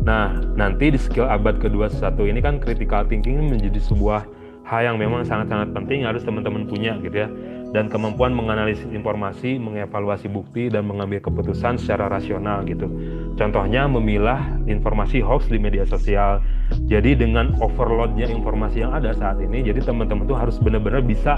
Nah, nanti di skill abad ke-21 ini kan critical thinking menjadi sebuah hal yang memang sangat-sangat penting harus teman-teman punya gitu ya. Dan kemampuan menganalisis informasi, mengevaluasi bukti, dan mengambil keputusan secara rasional gitu. Contohnya memilah informasi hoax di media sosial. Jadi dengan overloadnya informasi yang ada saat ini, jadi teman-teman tuh harus benar-benar bisa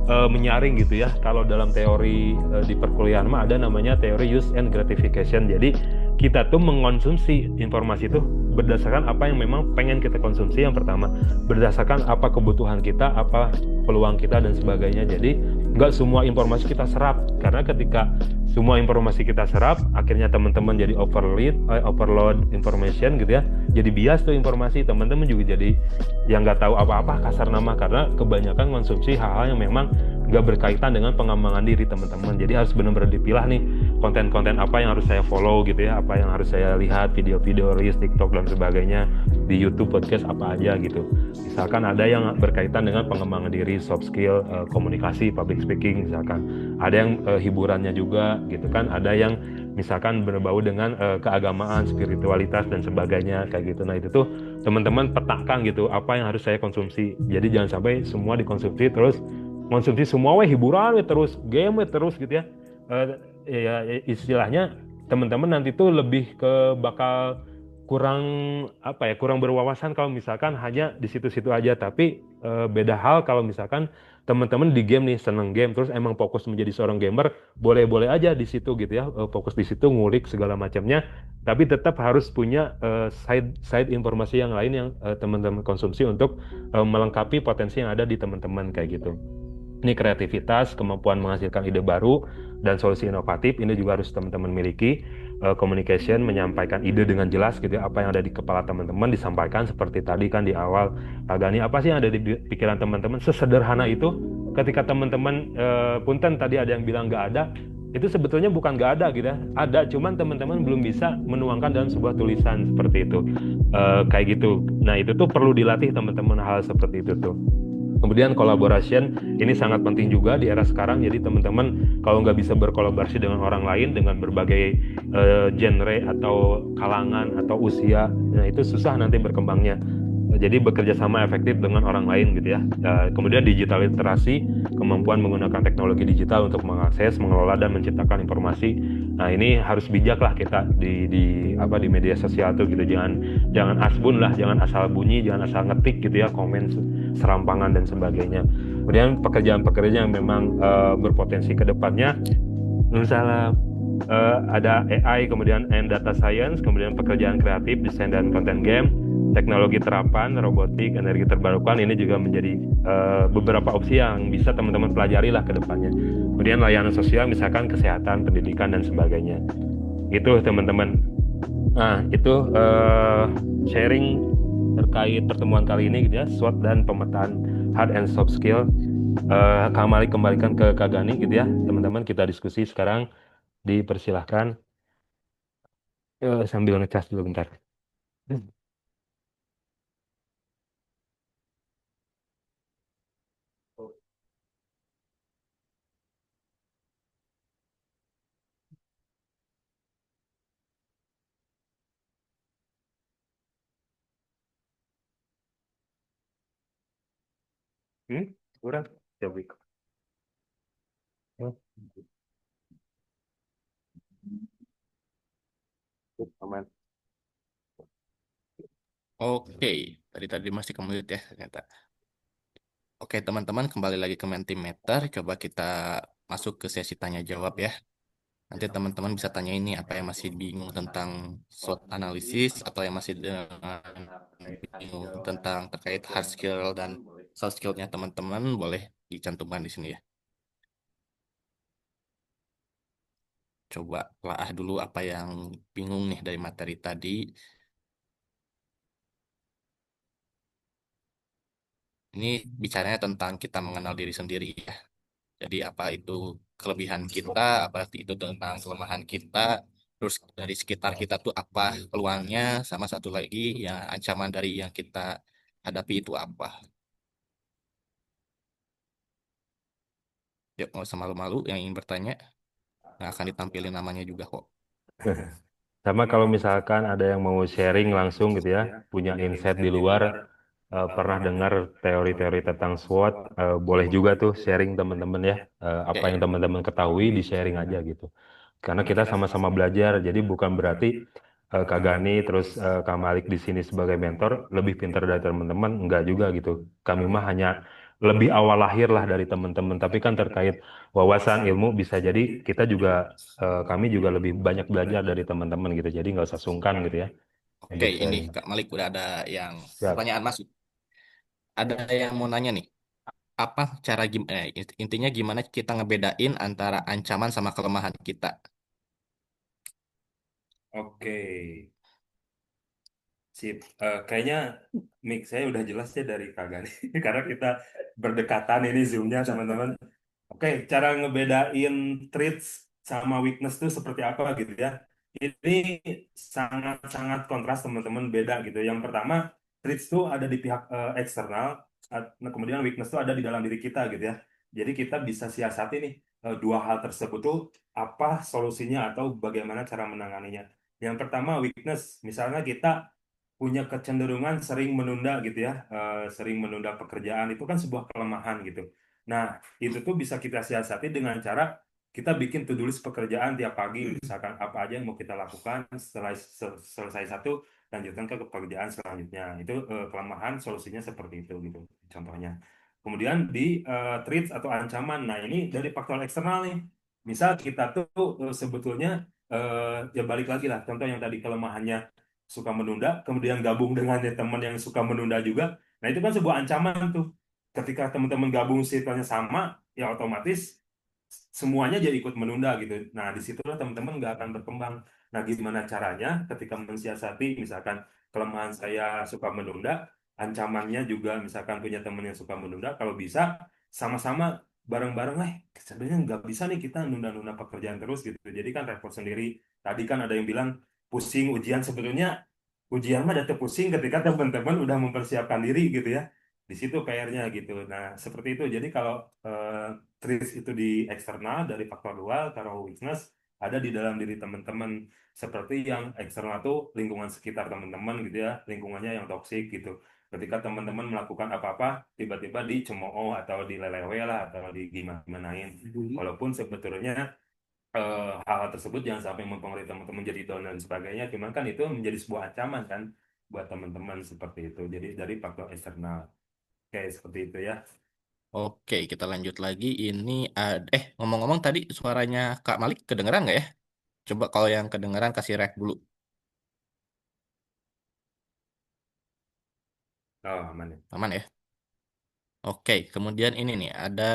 menyaring gitu ya. Kalau dalam teori di perkuliahan mah ada namanya teori use and gratification. Jadi kita tuh mengonsumsi informasi itu berdasarkan apa yang memang pengen kita konsumsi yang pertama, berdasarkan apa kebutuhan kita, apa peluang kita dan sebagainya. Jadi nggak semua informasi kita serap, karena ketika semua informasi kita serap, akhirnya teman-teman jadi overload information gitu ya, jadi bias tuh informasi, teman-teman juga jadi yang nggak tahu apa-apa kasar nama, karena kebanyakan konsumsi hal-hal yang memang nggak berkaitan dengan pengembangan diri teman-teman. Jadi harus benar-benar dipilah nih konten-konten apa yang harus saya follow gitu ya, apa yang harus saya lihat, video-video, reels, TikTok dan sebagainya, di YouTube, podcast apa aja gitu. Misalkan ada yang berkaitan dengan pengembangan diri, soft skill, komunikasi, public speaking misalkan. Ada yang hiburannya juga gitu kan, ada yang misalkan berbau dengan keagamaan, spiritualitas dan sebagainya kayak gitu. Nah, itu tuh teman-teman petakan gitu apa yang harus saya konsumsi. Jadi jangan sampai semua dikonsumsi terus konsumsi semua hiburan terus, game terus gitu ya. Ya istilahnya teman-teman nanti tuh lebih ke bakal kurang apa ya, kurang berwawasan kalau misalkan hanya di situ-situ aja. Tapi beda hal kalau misalkan teman-teman di game nih, seneng game terus emang fokus menjadi seorang gamer, boleh-boleh aja di situ gitu ya, fokus di situ ngulik segala macamnya, tapi tetap harus punya side informasi yang lain yang teman-teman konsumsi untuk melengkapi potensi yang ada di teman-teman kayak gitu. Ini kreativitas, kemampuan menghasilkan ide baru, dan solusi inovatif ini juga harus teman-teman miliki. Communication, menyampaikan ide dengan jelas gitu ya, apa yang ada di kepala teman-teman disampaikan seperti tadi kan di awal. Gani, apa sih yang ada di pikiran teman-teman? Sesederhana itu, ketika teman-teman punten tadi ada yang bilang nggak ada, itu sebetulnya bukan nggak ada gitu ya. Ada, cuman teman-teman belum bisa menuangkan dalam sebuah tulisan seperti itu. Kayak gitu. Nah, itu tuh perlu dilatih teman-teman hal seperti itu tuh. Kemudian collaboration ini sangat penting juga di era sekarang. Jadi teman-teman kalau nggak bisa berkolaborasi dengan orang lain dengan berbagai genre atau kalangan atau usia, nah itu susah nanti berkembangnya. Jadi bekerja sama efektif dengan orang lain gitu ya. Kemudian digital literasi, kemampuan menggunakan teknologi digital untuk mengakses, mengelola dan menciptakan informasi. Nah, ini harus bijak lah kita di media sosial tuh gitu. Jangan asbun lah, jangan asal bunyi, jangan asal ngetik gitu ya, komen serampangan dan sebagainya. Kemudian pekerjaan-pekerjaan yang memang berpotensi ke depannya, misalnya ada AI, kemudian data science, kemudian pekerjaan kreatif, desain dan konten game, teknologi terapan, robotik, energi terbarukan, ini juga menjadi beberapa opsi yang bisa teman-teman pelajari lah ke depannya. Kemudian layanan sosial, misalkan kesehatan, pendidikan dan sebagainya. Itu teman-teman. Nah, itu sharing terkait pertemuan kali ini gitu ya, SWOT dan pemetaan hard and soft skill. Kembalikan ke Kak Gani gitu ya, teman-teman, kita diskusi sekarang. Dipersilahkan sambil ngecas dulu bentar. Kurang? Coba. Aman. Oke, tadi masih kemute ya ternyata. Oke, teman-teman, kembali lagi ke Mentimeter. Coba kita masuk ke sesi tanya jawab ya. Nanti teman-teman bisa tanya ini apa yang masih bingung tentang SWOT analisis atau yang masih bingung tentang terkait hard skill dan soft skillnya teman-teman boleh dicantumkan di sini ya. Coba telah dulu apa yang bingung nih dari materi tadi. Ini bicaranya tentang kita mengenal diri sendiri ya. Jadi apa itu kelebihan kita, apa itu tentang kelemahan kita, terus dari sekitar kita tuh apa peluangnya, sama satu lagi yang ancaman dari yang kita hadapi itu apa. Yuk, nggak usah malu-malu yang ingin bertanya, nggak akan ditampilin namanya juga kok. Sama kalau misalkan ada yang mau sharing langsung gitu ya, punya insight di luar, pernah dengar teori-teori tentang SWOT, boleh juga tuh sharing teman-teman ya, Ya, apa ya. yang teman-teman ketahui di sharing aja gitu. Karena kita sama-sama belajar, jadi bukan berarti Kak Gani terus Kak Malik di sini sebagai mentor lebih pintar dari teman-teman, enggak juga gitu. Kami mah hanya lebih awal lahir lah dari teman-teman, tapi kan terkait wawasan ilmu bisa jadi kita juga kami juga lebih banyak belajar dari teman-teman gitu. Jadi nggak usah sungkan gitu ya Oke, untuk ini sharing. Kak Malik udah ada yang Siap. pertanyaan masuk. Ada yang mau nanya nih, apa cara intinya gimana kita ngebedain antara ancaman sama kelemahan kita? Oke, sip. Kayaknya mic saya udah jelas ya dari Kak Gani. Karena kita berdekatan ini Zoom-nya teman-teman. Oke, cara ngebedain traits sama weakness itu seperti apa gitu ya. Ini sangat-sangat kontras teman-teman, beda gitu. Yang pertama, traits itu ada di pihak eksternal, nah, kemudian weakness itu ada di dalam diri kita gitu ya. Jadi kita bisa siasati nih dua hal tersebut tuh apa solusinya atau bagaimana cara menanganinya. Yang pertama weakness, misalnya kita punya kecenderungan sering menunda gitu ya, sering menunda pekerjaan itu kan sebuah kelemahan gitu. Nah, itu tuh bisa kita siasati dengan cara kita bikin to-do list pekerjaan tiap pagi, misalkan apa aja yang mau kita lakukan setelah selesai satu, lanjutkan ke pekerjaan selanjutnya. Itu kelemahan, solusinya seperti itu gitu, contohnya. Kemudian di threats atau ancaman, nah ini dari faktor eksternal nih. Misal kita tuh sebetulnya ya balik lagi lah, contoh yang tadi kelemahannya suka menunda, kemudian gabung dengan teman yang suka menunda juga. Nah, itu kan sebuah ancaman tuh. Ketika teman-teman gabung situasinya sama, ya otomatis semuanya jadi ikut menunda gitu. Nah, disitulah teman-teman nggak akan berkembang. Nah, gimana caranya ketika mensiasati, misalkan kelemahan saya suka menunda, ancamannya juga misalkan punya teman yang suka menunda, kalau bisa sama-sama bareng-bareng, sebenarnya nggak bisa nih kita nunda-nunda pekerjaan terus gitu. Jadi kan repot sendiri. Tadi kan ada yang bilang pusing ujian, sebetulnya ujian mah datang pusing ketika teman-teman udah mempersiapkan diri gitu ya. Di situ PR-nya gitu. Nah, seperti itu. Jadi kalau traits itu di eksternal dari faktor luar, kalau weakness ada di dalam diri teman-teman. Seperti yang eksternal tuh lingkungan sekitar teman-teman gitu ya, lingkungannya yang toksik gitu. Ketika teman-teman melakukan apa-apa, tiba-tiba dicemooh atau dilelewe lah atau digimanain. Walaupun sebetulnya hal-hal tersebut jangan sampai mempengaruhi teman-teman jadi down dan sebagainya. Cuman kan itu menjadi sebuah ancaman kan buat teman-teman seperti itu. Jadi dari faktor eksternal kayak seperti itu ya. Oke, kita lanjut lagi. Ini ngomong-ngomong tadi suaranya Kak Malik kedengeran nggak ya? Coba kalau yang kedengeran kasih rek dulu. Oh, aman ya. Aman ya? Oke, kemudian ini nih ada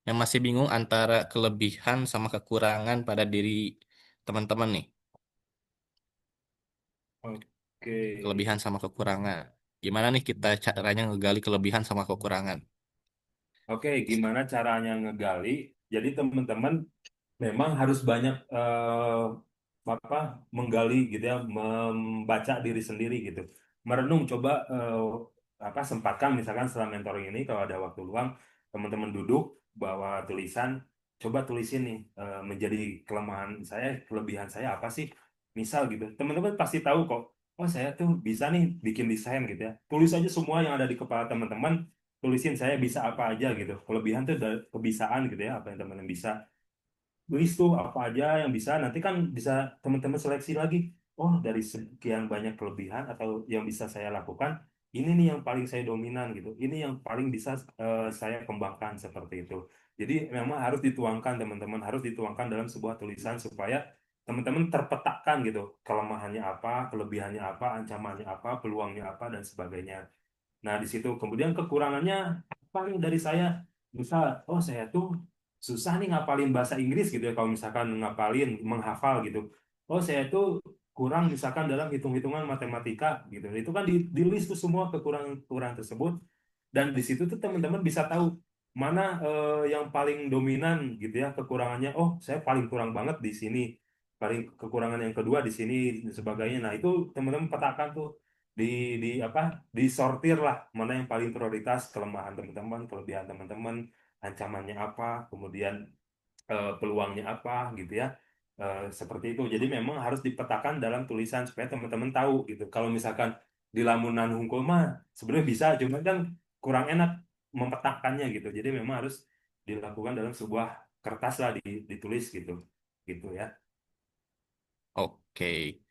yang masih bingung antara kelebihan sama kekurangan pada diri teman-teman nih. Oke. Kelebihan sama kekurangan. Gimana nih kita caranya ngegali kelebihan sama kekurangan? Oke, gimana caranya ngegali? Jadi teman-teman memang harus banyak apa menggali gitu ya, membaca diri sendiri gitu, merenung, coba apa sempatkan misalkan setelah mentoring ini kalau ada waktu luang, teman-teman duduk bawa tulisan, coba tulisin nih menjadi kelemahan saya, kelebihan saya apa sih, misal gitu, teman-teman pasti tahu kok, oh saya tuh bisa nih bikin desain gitu ya, tulis aja semua yang ada di kepala teman-teman, tulisin saya bisa apa aja gitu, kelebihan tuh dari kebiasaan gitu ya, apa yang teman-teman bisa, tulis tuh apa aja yang bisa, nanti kan bisa teman-teman seleksi lagi, oh dari sekian banyak kelebihan atau yang bisa saya lakukan, ini nih yang paling saya dominan gitu, ini yang paling bisa saya kembangkan seperti itu. Jadi memang harus dituangkan teman-teman, harus dituangkan dalam sebuah tulisan supaya teman-teman terpetakan gitu, kelemahannya apa, kelebihannya apa, ancamannya apa, peluangnya apa, dan sebagainya. Nah, di situ kemudian kekurangannya paling dari saya, misal, oh saya tuh susah nih ngapalin bahasa Inggris gitu ya, kalau misalkan ngapalin, menghafal gitu. Oh saya tuh kurang misalkan dalam hitung-hitungan matematika gitu. Itu kan di list tuh semua kekurangan-kekurangan tersebut. Dan di situ tuh teman-teman bisa tahu mana yang paling dominan gitu ya kekurangannya. Oh saya paling kurang banget di sini. Paling kekurangan yang kedua di sini dan sebagainya. Nah itu teman-teman petakan tuh di apa disortir lah mana yang paling prioritas, kelemahan teman-teman, kelebihan teman-teman, ancamannya apa, kemudian peluangnya apa gitu ya. Seperti itu. Jadi memang harus dipetakan dalam tulisan supaya teman-teman tahu gitu. Kalau misalkan di lamunan hukum mah sebenarnya bisa, cuma kan kurang enak memetakannya gitu. Jadi memang harus dilakukan dalam sebuah kertas lah ditulis gitu. Gitu ya. Oke.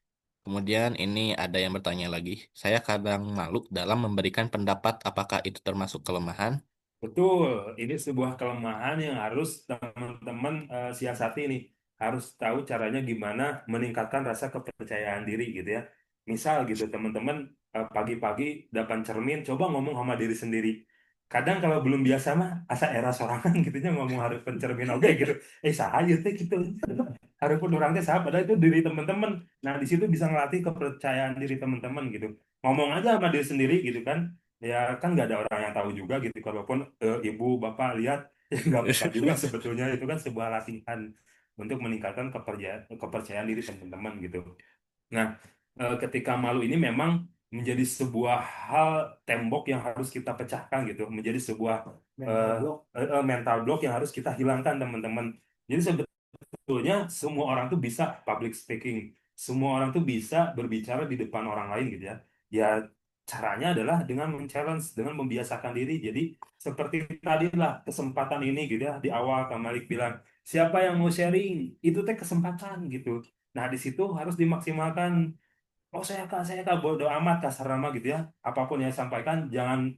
Kemudian ini ada yang bertanya lagi. Saya kadang malu dalam memberikan pendapat apakah itu termasuk kelemahan. Betul, ini sebuah kelemahan yang harus teman-teman siasati nih. Harus tahu caranya gimana meningkatkan rasa kepercayaan diri gitu ya. Misal gitu teman-teman pagi-pagi depan cermin coba ngomong sama diri sendiri. Kadang kalau belum biasa mah asa era sorangan gitunya ngomong harus pencermin oke gitu. Saha teh gitu. Harus pun orang teh saha padahal itu diri teman-teman. Nah, di situ bisa ngelatih kepercayaan diri teman-teman gitu. Ngomong aja sama diri sendiri gitu kan, ya kan nggak ada orang yang tahu juga gitu kalaupun ibu bapak lihat ya nggak apa juga sebetulnya itu kan sebuah latihan untuk meningkatkan kepercayaan diri teman-teman gitu. Nah, ketika malu ini memang menjadi sebuah hal tembok yang harus kita pecahkan gitu, menjadi sebuah mental block yang harus kita hilangkan teman-teman. Jadi sebetulnya semua orang tuh bisa public speaking, semua orang tuh bisa berbicara di depan orang lain gitu ya. Ya caranya adalah dengan men-challenge, dengan membiasakan diri. Jadi seperti tadi lah kesempatan ini gitu ya di awal Kak Malik bilang siapa yang mau sharing itu teh kesempatan gitu. Nah di situ harus dimaksimalkan. Oh saya kak bodo amat kasar nama gitu ya. Apapun yang sampaikan jangan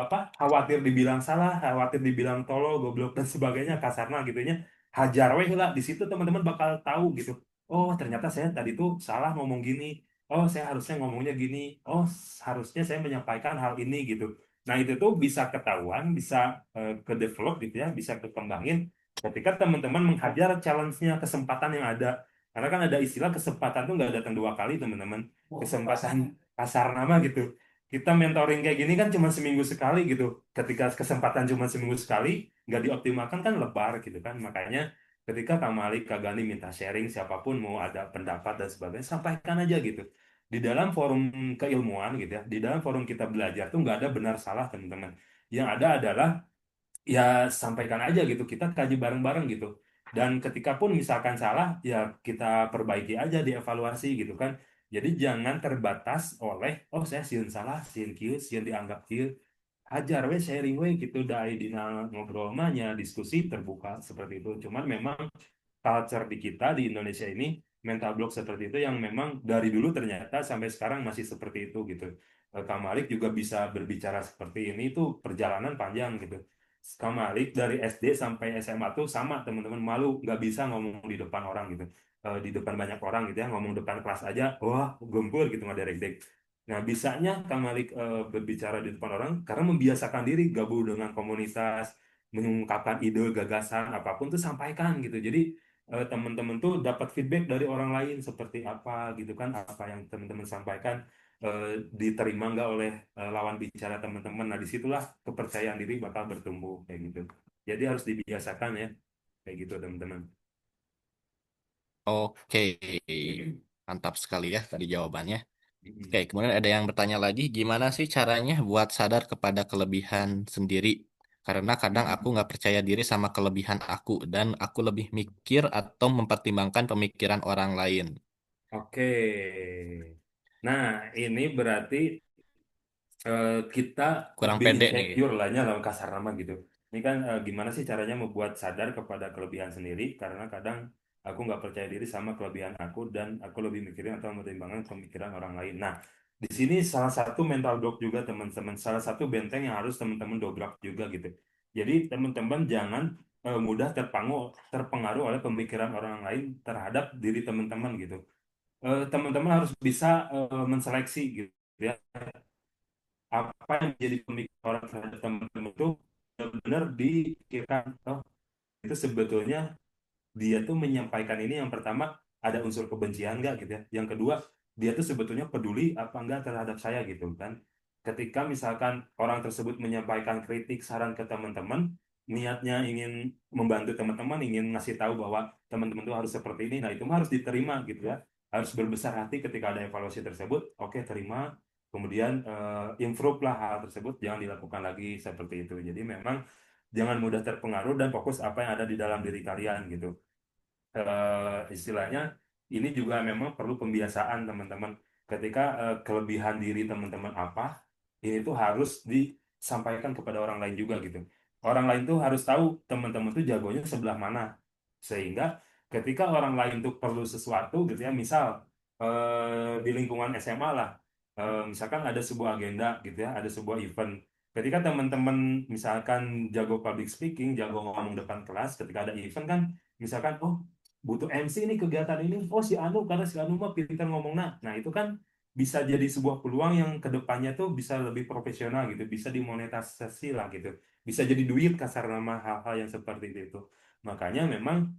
apa khawatir dibilang salah, khawatir dibilang tolol, goblok dan sebagainya kasarnya gitu ya. Hajar weh lah di situ teman-teman bakal tahu gitu. Oh ternyata saya tadi tuh salah ngomong gini. Oh saya harusnya ngomongnya gini. Oh harusnya saya menyampaikan hal ini gitu. Nah itu tuh bisa ketahuan, bisa ke develop gitu ya, bisa kekembangin ketika teman-teman menghajar challenge-nya, kesempatan yang ada. Karena kan ada istilah kesempatan tuh nggak datang dua kali teman-teman. Kesempatan pasar nama gitu. Kita mentoring kayak gini kan cuma seminggu sekali gitu. Ketika kesempatan cuma seminggu sekali, nggak dioptimalkan kan lebar gitu kan. Makanya ketika Kak Malik, Kak Gani minta sharing, siapapun mau ada pendapat dan sebagainya, sampaikan aja gitu. Di dalam forum keilmuan gitu ya, di dalam forum kita belajar tuh nggak ada benar salah teman-teman. Yang ada adalah ya sampaikan aja gitu kita kaji bareng-bareng gitu dan ketika pun misalkan salah ya kita perbaiki aja dievaluasi gitu kan jadi jangan terbatas oleh oh saya sieun salah sieun kieu sieun dianggap kieu hajar we sharing we gitu dari dina ngobrol mah nya diskusi terbuka seperti itu cuman memang culture di kita di Indonesia ini mental block seperti itu yang memang dari dulu ternyata sampai sekarang masih seperti itu gitu. Kak Malik juga bisa berbicara seperti ini itu perjalanan panjang gitu. Kak Malik dari SD sampai SMA tuh sama teman-teman malu nggak bisa ngomong di depan orang gitu. Di depan banyak orang gitu ya ngomong depan kelas aja wah gempur gitu nggak derek-dek. Nah bisanya Kak Malik berbicara di depan orang karena membiasakan diri gabung dengan komunitas mengungkapkan ide gagasan apapun tuh sampaikan gitu. Jadi teman-teman tuh dapat feedback dari orang lain seperti apa gitu kan apa yang teman-teman sampaikan diterima nggak oleh lawan bicara teman-teman nah disitulah kepercayaan diri bakal bertumbuh kayak gitu jadi harus dibiasakan ya kayak gitu teman-teman. Oke, mantap sekali ya tadi jawabannya. Oke, Mm-mm. kemudian ada yang bertanya lagi, gimana sih caranya buat sadar kepada kelebihan sendiri? Karena kadang aku nggak percaya diri sama kelebihan aku, dan aku lebih mikir atau mempertimbangkan pemikiran orang lain. Oke, nah ini berarti kita Kurang lebih pede nih. insecure lahnya dalam kasar nama gitu. Ini kan gimana sih caranya membuat sadar kepada kelebihan sendiri karena kadang aku nggak percaya diri sama kelebihan aku dan aku lebih mikirin atau mempertimbangkan pemikiran orang lain. Nah, Di sini salah satu mental block juga teman-teman, salah satu benteng yang harus teman-teman dobrak juga gitu. Jadi teman-teman jangan mudah terpengaruh oleh pemikiran orang lain terhadap diri teman-teman gitu. Teman-teman harus bisa menseleksi gitu ya, apa yang menjadi pemikiran orang terhadap teman-teman itu benar-benar dipikirkan. Oh, itu sebetulnya dia tuh menyampaikan ini, yang pertama ada unsur kebencian nggak gitu ya, yang kedua dia tuh sebetulnya peduli apa enggak terhadap saya gitu kan. Ketika misalkan orang tersebut menyampaikan kritik saran ke teman-teman, niatnya ingin membantu teman-teman, ingin ngasih tahu bahwa teman-teman tuh harus seperti ini, nah itu mah harus diterima gitu ya, harus berbesar hati ketika ada evaluasi tersebut. Oke, terima, kemudian improve lah hal tersebut, jangan dilakukan lagi seperti itu. Jadi memang jangan mudah terpengaruh dan fokus apa yang ada di dalam diri kalian gitu. Istilahnya ini juga memang perlu pembiasaan teman-teman. Ketika kelebihan diri teman-teman apa, ini tuh harus disampaikan kepada orang lain juga gitu. Orang lain tuh harus tahu teman-teman tuh jagonya sebelah mana. Sehingga ketika orang lain tuh perlu sesuatu gitu ya, misal di lingkungan SMA lah, misalkan ada sebuah agenda gitu ya, ada sebuah event. Ketika teman-teman misalkan jago public speaking, jago ngomong depan kelas, ketika ada event kan, misalkan, oh butuh MC nih kegiatan ini, oh si Anu, karena si Anu mah pintar ngomong. Nah itu kan bisa jadi sebuah peluang yang kedepannya tuh bisa lebih profesional gitu, bisa dimonetisasi lah gitu, bisa jadi duit kasar nama hal-hal yang seperti itu. Makanya memang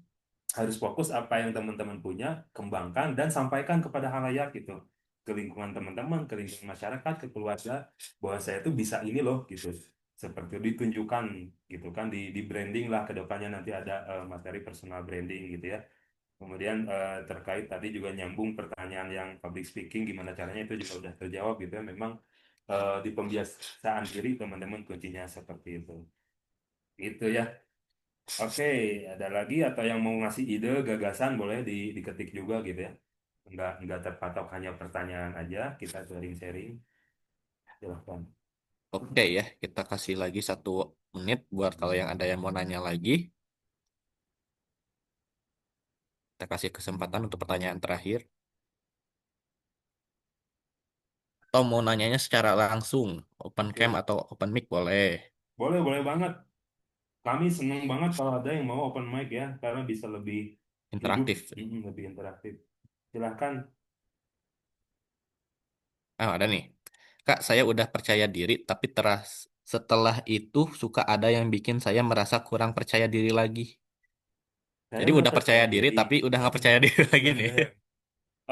harus fokus apa yang teman-teman punya, kembangkan dan sampaikan kepada halayak gitu, ke lingkungan teman-teman, ke lingkungan masyarakat, ke keluarga, bahwa saya tuh bisa ini loh gitu, seperti itu ditunjukkan gitu kan, di branding lah ke depannya, nanti ada materi personal branding gitu ya. Kemudian terkait tadi juga nyambung pertanyaan yang public speaking, gimana caranya, itu juga udah terjawab gitu ya. Memang di pembiasaan diri teman-teman kuncinya seperti itu. Itu ya. Oke, ada lagi atau yang mau ngasih ide, gagasan, boleh diketik juga gitu ya. Nggak terpatok hanya pertanyaan aja, kita sharing-sharing. Silahkan. Oke ya, kita kasih lagi 1 menit buat kalau yang ada yang mau nanya lagi. Kita kasih kesempatan untuk pertanyaan terakhir. Atau mau nanyanya secara langsung, open cam Oke. atau open mic boleh. Boleh banget. Kami senang banget kalau ada yang mau open mic ya, karena bisa lebih hidup, Interaktif. lebih interaktif. Silahkan. Ah, ada nih. Kak, saya udah percaya diri, tapi setelah itu suka ada yang bikin saya merasa kurang percaya diri lagi. Saya Jadi udah udah percaya percaya diri, diri. tapi udah nggak percaya diri lagi nih.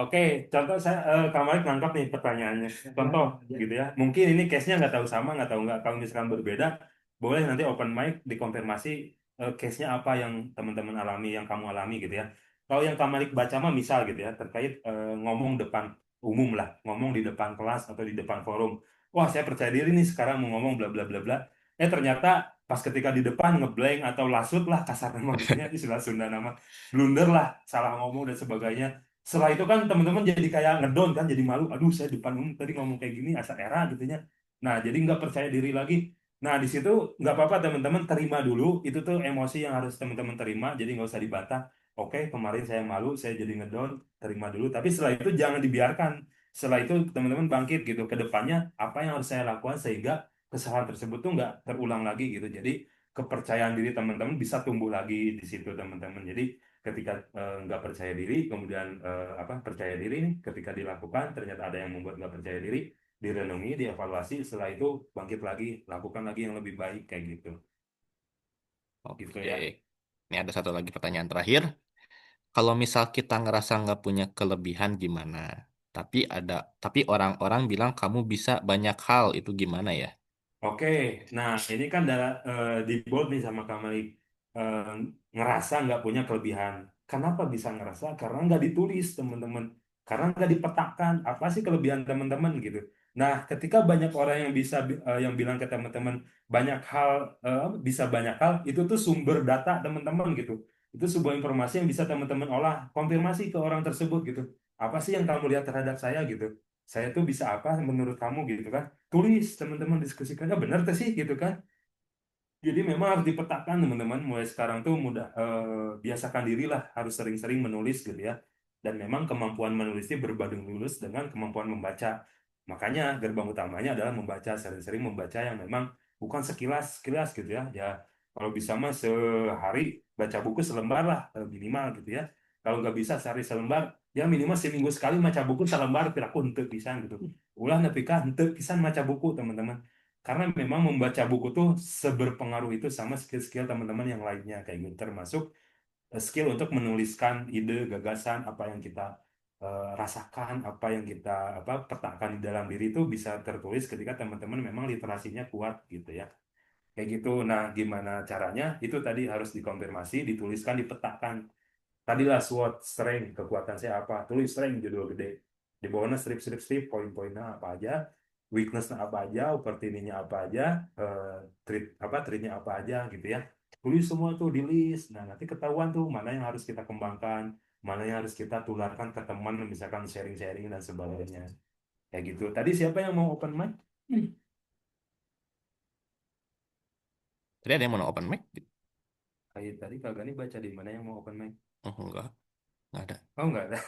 Oke, contoh saya, Kak Malik nangkap nih pertanyaannya. Contoh, gitu ya. Mungkin ini case-nya nggak tahu sama, nggak tahu nggak. Kalau misalkan berbeda, boleh nanti open mic dikonfirmasi case-nya apa yang teman-teman alami, yang kamu alami gitu ya. Kalau yang Kak Malik baca mah misal gitu ya, terkait ngomong depan umum lah, ngomong di depan kelas atau di depan forum. Wah, saya percaya diri nih sekarang mau ngomong bla bla bla bla. Ternyata pas ketika di depan ngeblank atau lasut lah kasar nama gitu ya, istilah Sunda nama, blunder lah, salah ngomong dan sebagainya. Setelah itu kan teman-teman jadi kayak ngedon kan, jadi malu, aduh saya depan umum tadi ngomong kayak gini asal era gitu ya. Nah jadi nggak percaya diri lagi. Nah di situ nggak apa-apa teman-teman, terima dulu, itu tuh emosi yang harus teman-teman terima, jadi nggak usah dibantah. Oke, kemarin saya malu, saya jadi ngedon, terima dulu, tapi setelah itu jangan dibiarkan. Setelah itu teman-teman bangkit gitu ke depannya, apa yang harus saya lakukan sehingga kesalahan tersebut tuh nggak terulang lagi gitu. Jadi kepercayaan diri teman-teman bisa tumbuh lagi di situ teman-teman. Jadi ketika nggak percaya diri, kemudian percaya diri nih, ketika dilakukan ternyata ada yang membuat nggak percaya diri, direnungi, dievaluasi, setelah itu bangkit lagi, lakukan lagi yang lebih baik kayak gitu. Gitu Oke. ya. Ini ada satu lagi pertanyaan terakhir. Kalau misal kita ngerasa nggak punya kelebihan gimana? Tapi orang-orang bilang kamu bisa banyak hal, itu gimana ya? Oke, nah ini kan di bold nih sama Kak Malik. Eh, ngerasa nggak punya kelebihan. Kenapa bisa ngerasa? Karena nggak ditulis teman-teman. Karena nggak dipetakan apa sih kelebihan teman-teman gitu. Nah, ketika banyak orang yang yang bilang ke teman-teman banyak hal, bisa banyak hal, itu tuh sumber data teman-teman gitu. Itu sebuah informasi yang bisa teman-teman olah, konfirmasi ke orang tersebut gitu. Apa sih yang kamu lihat terhadap saya gitu? Saya tuh bisa apa menurut kamu gitu kan? Tulis, teman-teman diskusikan, ya benar tuh sih gitu kan. Jadi memang harus dipetakan teman-teman, mulai sekarang tuh mudah, biasakan diri lah harus sering-sering menulis gitu ya. Dan memang kemampuan menulis itu berbanding lurus dengan kemampuan membaca. Makanya gerbang utamanya adalah membaca, sering-sering membaca yang memang bukan sekilas-sekilas gitu ya. Ya kalau bisa mah sehari baca buku selembar lah minimal gitu ya. Kalau nggak bisa sehari selembar, ya minimal seminggu sekali maca buku selembar piraku henteu pisan gitu. Ulah nepi ka henteu pisan maca buku teman-teman. Karena memang membaca buku tuh seberpengaruh itu sama skill-skill teman-teman yang lainnya kayak gitu, termasuk skill untuk menuliskan ide, gagasan, apa yang kita rasakan, apa yang kita petakan di dalam diri itu bisa tertulis ketika teman-teman memang literasinya kuat gitu ya. Kayak gitu. Nah, gimana caranya? Itu tadi harus dikonfirmasi, dituliskan, dipetakan. Tadilah SWOT, strength, kekuatan saya apa? Tulis strength, judul gede. Di bawahnya strip, poin-poinnya apa aja, weakness-nya apa aja, opportunity-nya apa aja, treat-nya apa aja gitu ya. Tulis semua tuh di list. Nah, nanti ketahuan tuh mana yang harus kita kembangkan, mana yang harus kita tularkan ke teman, misalkan sharing-sharing dan sebagainya. Kayak gitu. Tadi siapa yang mau open mic? Tadi ada yang mau open mic? Kayak tadi Kak Gani baca di mana yang mau open mic? Oh, enggak ada. Oh, enggak ada.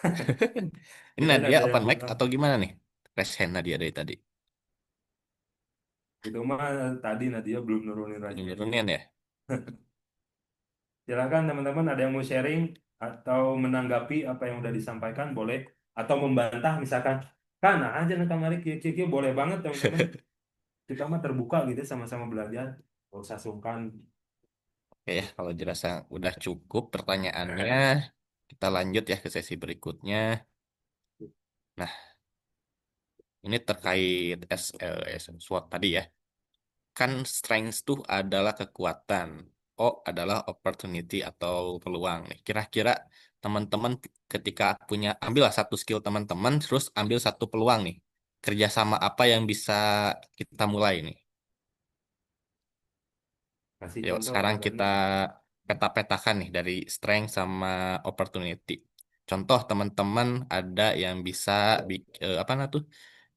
Ini Kirain Nadia ada yang open mic buka. atau gimana nih? Raise hand Nadia dari tadi. Itu mah tadi Nadia belum nurunin Ini rajinnya. nurunin ya? Silakan teman-teman ada yang mau sharing atau menanggapi apa yang udah disampaikan boleh, atau membantah misalkan kan aja nih kamari kieu boleh banget teman-teman. Kita mah terbuka gitu sama-sama belajar. Gak usah sungkan. Oke ya, kalau dirasa udah cukup pertanyaannya, kita lanjut ya ke sesi berikutnya. Nah, ini terkait SWOT tadi ya. Kan strength tuh adalah kekuatan. O adalah opportunity atau peluang nih. Kira-kira teman-teman ketika punya, ambillah satu skill teman-teman, terus ambil satu peluang nih. Kerjasama apa yang bisa kita mulai nih? Kasih Yuk, contoh sekarang Kak Gani. kita peta-petakan nih dari strength sama opportunity. Contoh teman-teman ada yang bisa apa nah tuh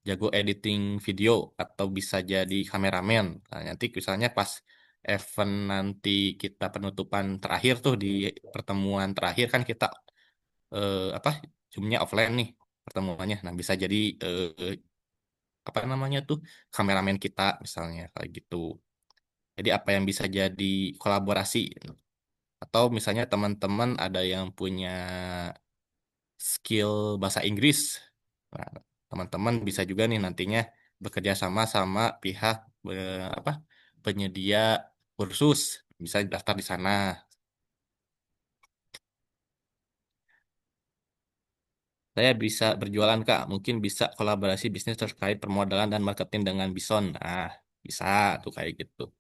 jago editing video atau bisa jadi kameramen. Nah, nanti misalnya pas event nanti kita penutupan terakhir tuh di pertemuan terakhir kan kita apa zoomnya offline nih pertemuannya. Nah, bisa jadi apa namanya tuh kameramen kita misalnya kayak gitu. Jadi apa yang bisa jadi kolaborasi atau misalnya teman-teman ada yang punya skill bahasa Inggris. Nah, teman-teman bisa juga nih nantinya bekerja sama sama pihak apa penyedia kursus, bisa daftar di sana. Saya bisa berjualan Kak, mungkin bisa kolaborasi bisnis terkait permodalan dan marketing dengan Bison. Nah, bisa tuh kayak gitu.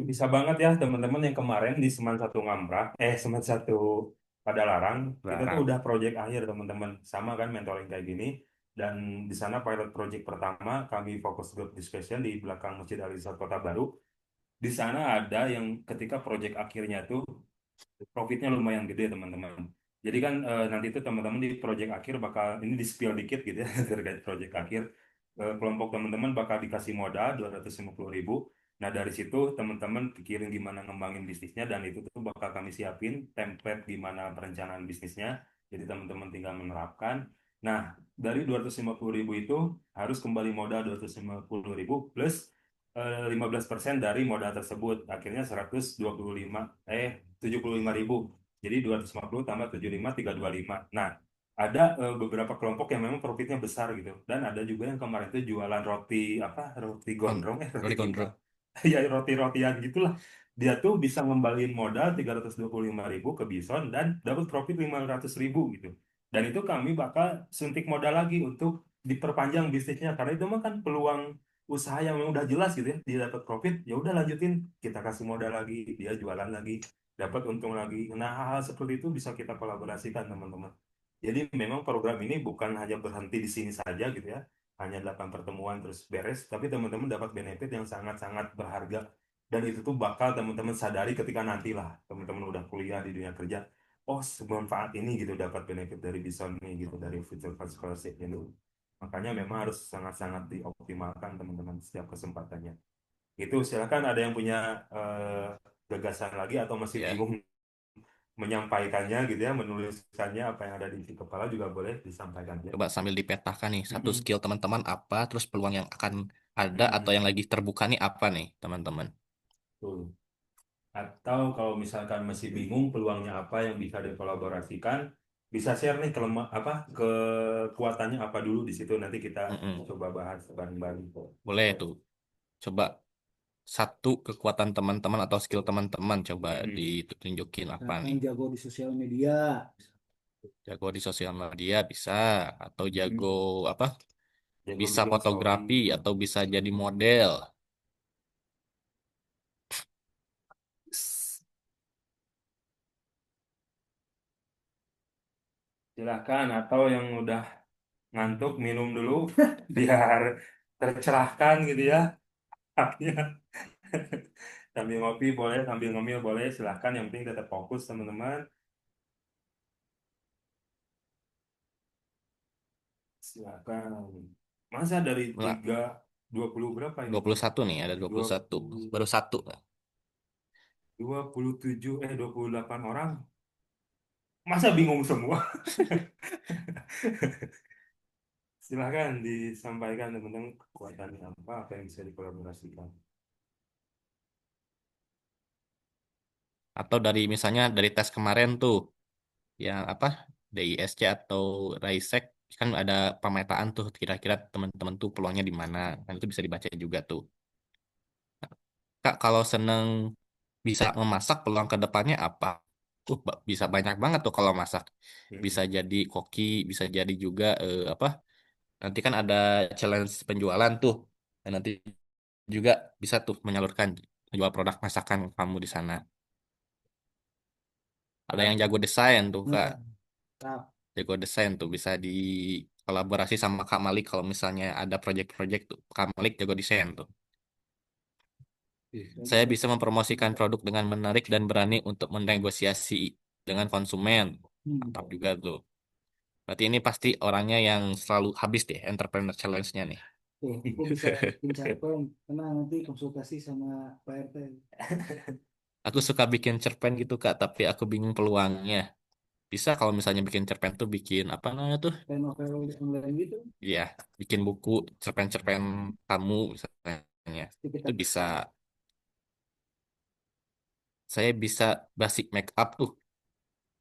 Bisa banget ya teman-teman yang kemarin di Seman Satu Ngamprah, Seman Satu Padalarang, kita tuh Larang. udah project akhir teman-teman, sama kan mentoring kayak gini, dan di sana pilot project pertama kami fokus group discussion di belakang Masjid Al Izhar Kota Baru. Di sana ada yang ketika project akhirnya tuh profitnya lumayan gede teman-teman. Jadi kan nanti itu teman-teman di project akhir bakal ini di spill dikit gitu ya terkait project akhir. Kelompok teman-teman bakal dikasih modal 250.000. Nah dari situ teman-teman pikirin gimana ngembangin bisnisnya dan itu tuh bakal kami siapin template gimana perencanaan bisnisnya. Jadi teman-teman tinggal menerapkan. Nah dari 250.000 itu harus kembali modal 250.000 plus 15% dari modal tersebut. Akhirnya 75.000. Jadi 250 tambah 75, 325. Nah, ada beberapa kelompok yang memang profitnya besar gitu. Dan ada juga yang kemarin itu jualan roti roti gondrong roti Roli kipang. Gondrong. Ya roti-rotian gitulah. Dia tuh bisa ngembaliin modal 325.000 ke Bison dan dapat profit 500.000 gitu. Dan itu kami bakal suntik modal lagi untuk diperpanjang bisnisnya karena itu mah kan peluang usaha yang memang udah jelas gitu ya, dia dapat profit, ya udah lanjutin, kita kasih modal lagi, dia jualan lagi, dapat untung lagi. Nah, hal-hal seperti itu bisa kita kolaborasikan teman-teman. Jadi memang program ini bukan hanya berhenti di sini saja gitu ya, hanya 8 pertemuan terus beres, tapi teman-teman dapat benefit yang sangat-sangat berharga. Dan itu tuh bakal teman-teman sadari ketika nantilah teman-teman udah kuliah di dunia kerja, oh semanfaat ini gitu dapat benefit dari Bison ini gitu, dari Future Fast Scholarship ini. Makanya memang harus sangat-sangat dioptimalkan teman-teman setiap kesempatannya. Itu silakan ada yang punya gagasan lagi atau masih Ya, bingung menyampaikannya gitu ya, menuliskannya apa yang ada di isi kepala juga boleh disampaikan ya. Coba sambil dipetakan nih, satu Mm-mm. skill teman-teman apa, terus peluang yang akan ada atau yang Mm-mm. lagi terbuka nih apa nih, teman-teman. Tuh. Atau kalau misalkan masih bingung peluangnya apa yang bisa dikolaborasikan, bisa share nih apa kekuatannya apa dulu di situ, nanti kita Mm-mm. coba bahas bareng-bareng. Boleh tuh. Coba satu kekuatan teman-teman atau skill teman-teman coba Mm-mm. ditunjukin apa Misalkan nih. jago di sosial media. Jago di sosial media bisa, atau jago Mm-mm. apa? Jago Bisa bikin story. fotografi atau bisa jadi model. Silahkan, atau yang udah ngantuk minum dulu biar tercerahkan gitu ya. Sambil ngopi boleh, sambil ngemil boleh, silahkan, yang penting tetap fokus teman-teman. Silakan. Masa dari Nggak, 20 berapa ini? 21 nih, ada 21. Baru satu. 28 orang. Masa bingung semua? Silahkan disampaikan teman-teman kekuatannya apa yang bisa dikolaborasikan. Atau dari misalnya dari tes kemarin tuh, yang apa? DISC atau RAISEC kan ada pemetaan tuh kira-kira teman-teman tuh peluangnya di mana. Kan itu bisa dibaca juga tuh. Kak, kalau seneng bisa memasak peluang ke depannya apa? Bisa banyak banget tuh kalau masak. Bisa Mm-mm. jadi koki, bisa jadi juga apa? Nanti kan ada challenge penjualan tuh. Dan nanti juga bisa tuh menyalurkan jual produk masakan kamu di sana. Ada yang jago desain tuh, Kak. Nah, nah, Jago desain tuh bisa di kolaborasi sama Kak Malik kalau misalnya ada project-project tuh. Kak Malik jago desain tuh. saya Saya bisa bisa mempromosikan produk dengan menarik dan berani untuk menegosiasi dengan konsumen. Mantap juga tuh. Berarti ini pasti orangnya yang selalu habis deh entrepreneur challenge-nya nih. tuh, aku bisa bikin cerpen karena nanti konsultasi sama Pak RT. Aku suka bikin cerpen gitu Kak, tapi aku bingung peluangnya. Bisa kalau misalnya bikin cerpen tuh bikin apa namanya tuh? Kayak novel online gitu. Iya, bikin buku cerpen-cerpen kamu misalnya. Jadi kita Itu bisa. Saya bisa basic make up tuh.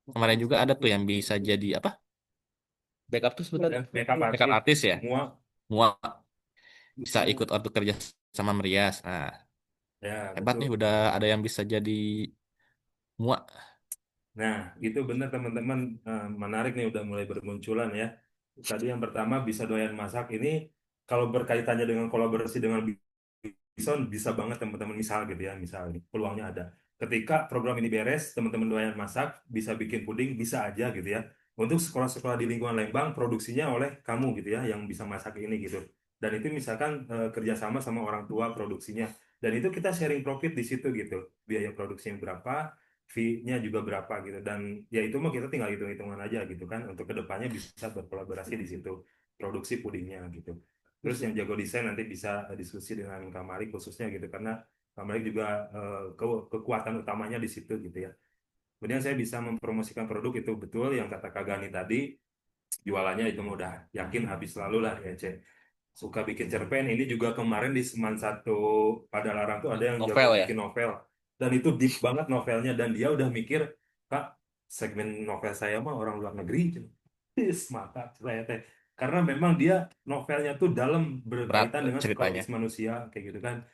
Kemarin juga ada tuh yang bisa jadi apa? Make up tuh sebenarnya Makeup make up artist artist ya. semua Semua bisa bisa ikut waktu kerja sama Merias. Nah, ya hebat betul. nih udah ada yang bisa jadi muak. Nah, itu benar teman-teman. Menarik nih udah mulai bermunculan ya. Tadi yang pertama bisa doyan masak ini, kalau berkaitannya dengan kolaborasi dengan Bison bisa banget teman-teman, misal gitu ya, misal nih, peluangnya ada. Ketika program ini beres, teman-teman doyan masak, bisa bikin puding, bisa aja gitu ya. Untuk sekolah-sekolah di lingkungan Lembang, produksinya oleh kamu gitu ya, yang bisa masak ini gitu. Dan itu misalkan kerjasama sama orang tua produksinya. Dan itu kita sharing profit di situ gitu. Biaya produksinya berapa, fee-nya juga berapa gitu. Dan ya itu mah kita tinggal hitung-hitungan aja gitu kan. Untuk kedepannya bisa berkolaborasi di situ. Produksi pudingnya gitu. Terus yang jago desain nanti bisa diskusi dengan Kak Malik khususnya gitu, karena Kak Malik juga kekuatan utamanya di situ gitu ya. Kemudian saya bisa mempromosikan produk itu betul yang kata Kak Gani tadi, jualannya itu mudah, yakin habis lalu lah ya Cek. Suka bikin cerpen, ini juga kemarin di Seman satu pada Larang tuh ada yang jago Novel ya. bikin novel. Dan itu deep banget novelnya, dan dia udah mikir, Kak, segmen novel saya mah orang luar negeri. Mata saya teh, karena memang dia novelnya tuh dalam, Berat berkaitan dengan ceritanya. psikologis manusia kayak gitu kan.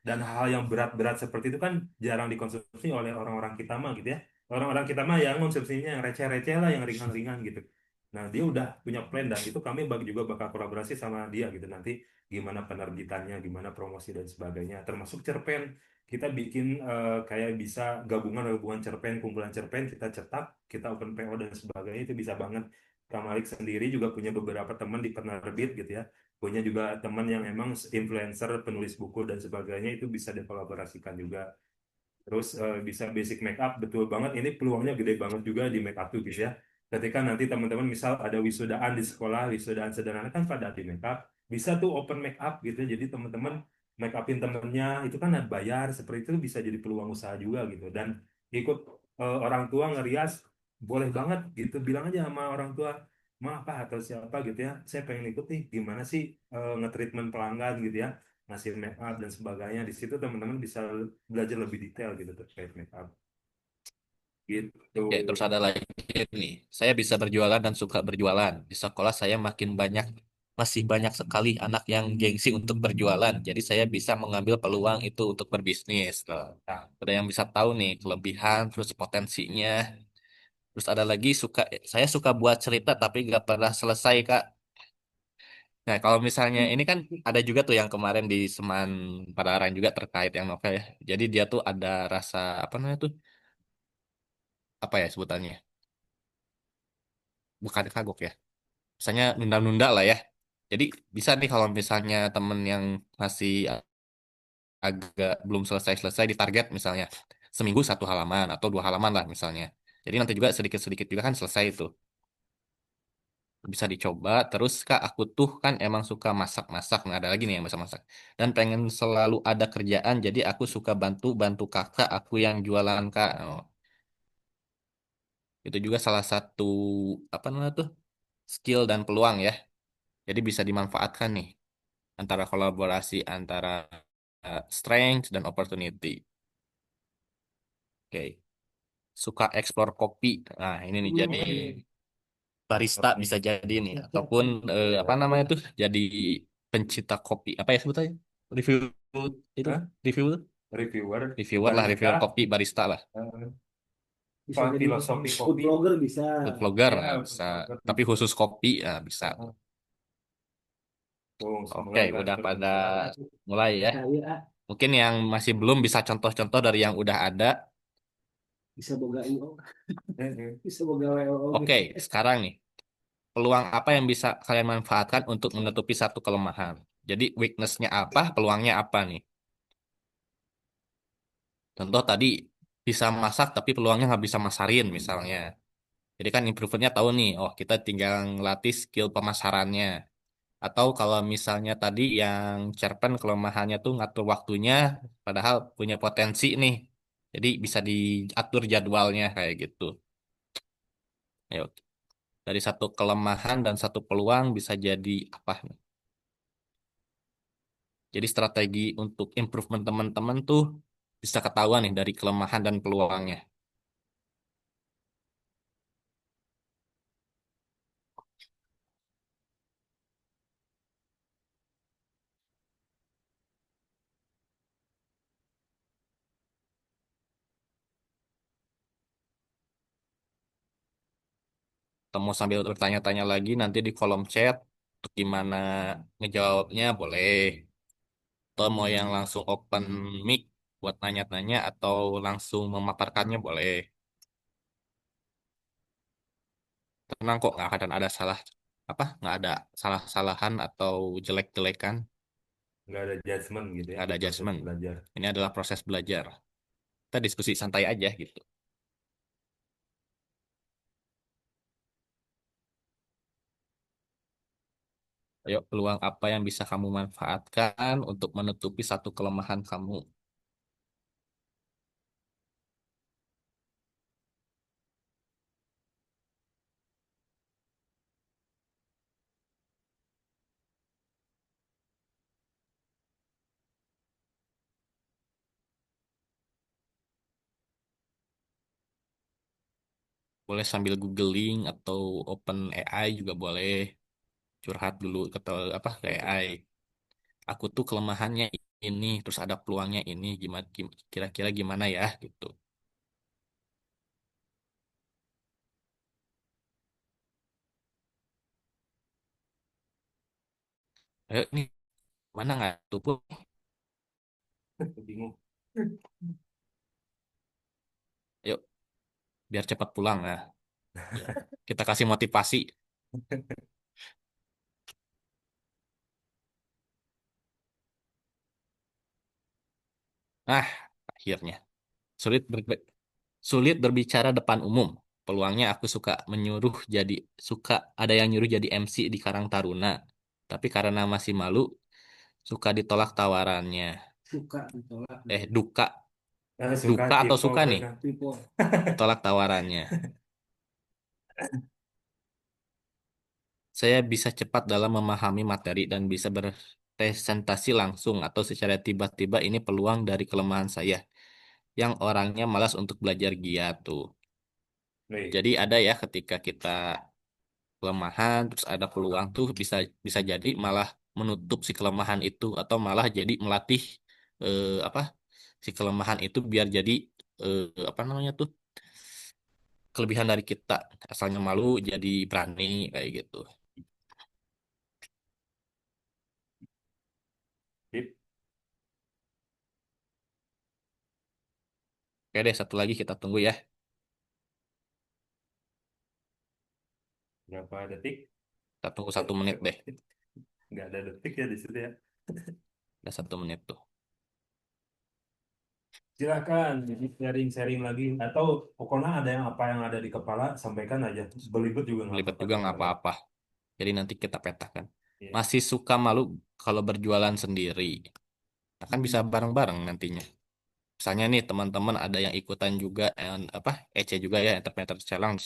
Dan hal yang berat-berat seperti itu kan jarang dikonsumsi oleh orang-orang kita mah gitu ya. Orang-orang kita mah yang konsumsinya yang receh-receh lah, yang ringan-ringan gitu. Nah, dia udah punya plan, dan itu kami juga bakal kolaborasi sama dia gitu nanti, gimana penerbitannya, gimana promosi dan sebagainya, termasuk cerpen. Kita bikin kayak bisa gabungan cerpen, kumpulan cerpen, kita cetak, kita open PO dan sebagainya, itu bisa banget. Kak Malik sendiri juga punya beberapa teman di penerbit gitu ya, punya juga teman yang emang influencer, penulis buku dan sebagainya, itu bisa dikolaborasikan juga. Terus bisa basic make up, betul banget, ini peluangnya gede banget juga di make up tuh gitu ya. Ketika nanti teman-teman misal ada wisudaan di sekolah, wisudaan sederhana kan pada di make up, bisa tuh open make up gitu. Jadi teman-teman make upin temennya, itu kan bayar, seperti itu bisa jadi peluang usaha juga gitu. Dan ikut orang tua ngerias, boleh banget gitu, bilang aja sama orang tua, ma apa atau siapa gitu ya, saya pengen ikut nih, gimana sih nge-treatment pelanggan gitu ya, ngasih make up dan sebagainya. Di situ teman-teman bisa belajar lebih detail gitu terkait make up gitu. Oke, terus ada lagi nih. Saya bisa berjualan dan suka berjualan. Di sekolah saya masih banyak sekali anak yang gengsi untuk berjualan. Jadi saya bisa mengambil peluang itu untuk berbisnis. Nah, ada yang bisa tahu nih kelebihan, terus potensinya. Terus ada lagi saya suka buat cerita tapi nggak pernah selesai, Kak. Nah, kalau misalnya ini kan ada juga tuh yang kemarin di Seman Padalarang juga terkait yang novel ya. Jadi dia tuh ada rasa apa namanya tuh? Apa ya sebutannya? Bukan kagok ya. Misalnya nunda-nunda lah ya. Jadi bisa nih kalau misalnya temen yang masih agak belum selesai-selesai di target misalnya seminggu satu halaman atau dua halaman lah misalnya. Jadi nanti juga sedikit-sedikit juga kan selesai itu. Bisa dicoba. Terus Kak, aku tuh kan emang suka masak-masak. Nah, ada lagi nih yang masak-masak. Dan pengen selalu ada kerjaan, jadi aku suka bantu-bantu kakak aku yang jualan Kak. Oh, itu juga salah satu apa namanya tuh skill dan peluang ya. Jadi bisa dimanfaatkan nih antara kolaborasi antara strength dan opportunity. Oke, suka explore kopi. Nah, ini nih jadi barista bisa jadi nih ataupun apa namanya tuh jadi pencipta kopi. Apa ya sebutannya? Review itu Hah? review Reviewer, reviewer lah, barista, reviewer kopi barista lah. eh, Bisa jadi filosofi food kopi, blogger bisa. Food vlogger ya nah, bisa. blogger Tapi bisa. khusus kopi nah, bisa. Tuh, Oke, mulai kan udah pada terus. mulai ya. Saya Mungkin yang masih belum bisa contoh-contoh dari yang udah ada. bisa boga IO, Eh, bisa boga WO Oke, gitu. sekarang nih, peluang apa yang bisa kalian manfaatkan untuk menutupi satu kelemahan? Jadi weakness-nya apa, peluangnya apa nih? Contoh tadi bisa masak tapi peluangnya nggak bisa masarin misalnya. Jadi kan improvementnya tahu nih, oh kita tinggal ngelatih skill pemasarannya. Atau kalau misalnya tadi yang cerpen kelemahannya tuh ngatur waktunya, padahal punya potensi nih. Jadi bisa diatur jadwalnya kayak gitu. Ayo, dari satu kelemahan dan satu peluang bisa jadi apa nih? Jadi strategi untuk improvement teman-teman tuh bisa ketahuan nih dari kelemahan dan peluangnya. Atau mau sambil bertanya-tanya lagi nanti di kolom chat untuk gimana ngejawabnya boleh. Atau mau yang langsung open mic buat nanya-nanya atau langsung memaparkannya boleh. Tenang kok nggak akan ada nggak ada salah-salahan atau jelek-jelekan, nggak ada judgement gitu ya nggak di ada proses judgement. belajar. Ini adalah proses belajar. Kita diskusi santai aja gitu. Ayo, peluang apa yang bisa kamu manfaatkan untuk menutupi satu kelemahan kamu? Boleh sambil googling atau open AI juga boleh. Curhat dulu ke AI. Aku tuh kelemahannya ini, terus ada peluangnya ini, kira-kira gimana ya gitu. Ayo nih, mana nggak tuh Bu? Bingung. Ayo, biar cepat pulang nah. Kita kasih motivasi. Nah, akhirnya. Sulit ber- Sulit berbicara depan umum. Peluangnya aku suka ada yang nyuruh jadi MC di Karang Taruna. Tapi karena masih malu, suka ditolak tawarannya. Suka ditolak. Duka. Suka Suka atau people suka nih mereka. People. tolak tawarannya. Saya bisa cepat dalam memahami materi dan bisa berpresentasi langsung atau secara tiba-tiba ini peluang dari kelemahan saya yang orangnya malas untuk belajar giat tuh. Nih, Jadi ada ya ketika kita kelemahan terus ada peluang tuh bisa bisa jadi malah menutup si kelemahan itu atau malah jadi melatih apa si kelemahan itu biar jadi apa namanya tuh kelebihan dari kita asalnya malu jadi berani kayak gitu. Pip, Oke deh satu lagi kita tunggu ya. berapa detik? Kita tunggu 1 menit deh. Nggak ada detik ya di situ ya. Ada 1 menit tuh. Silakan, jadi sharing-sharing lagi atau pokoknya ada yang apa yang ada di kepala sampaikan aja. Belibet juga nggak Belibet apa-apa juga nggak sebenarnya. apa-apa. Jadi nanti kita petakan. Iya. Masih suka malu kalau berjualan sendiri. Nah, kan bisa bareng-bareng nantinya. Misalnya nih teman-teman ada yang ikutan juga apa EC juga ya Entrepreneur Challenge.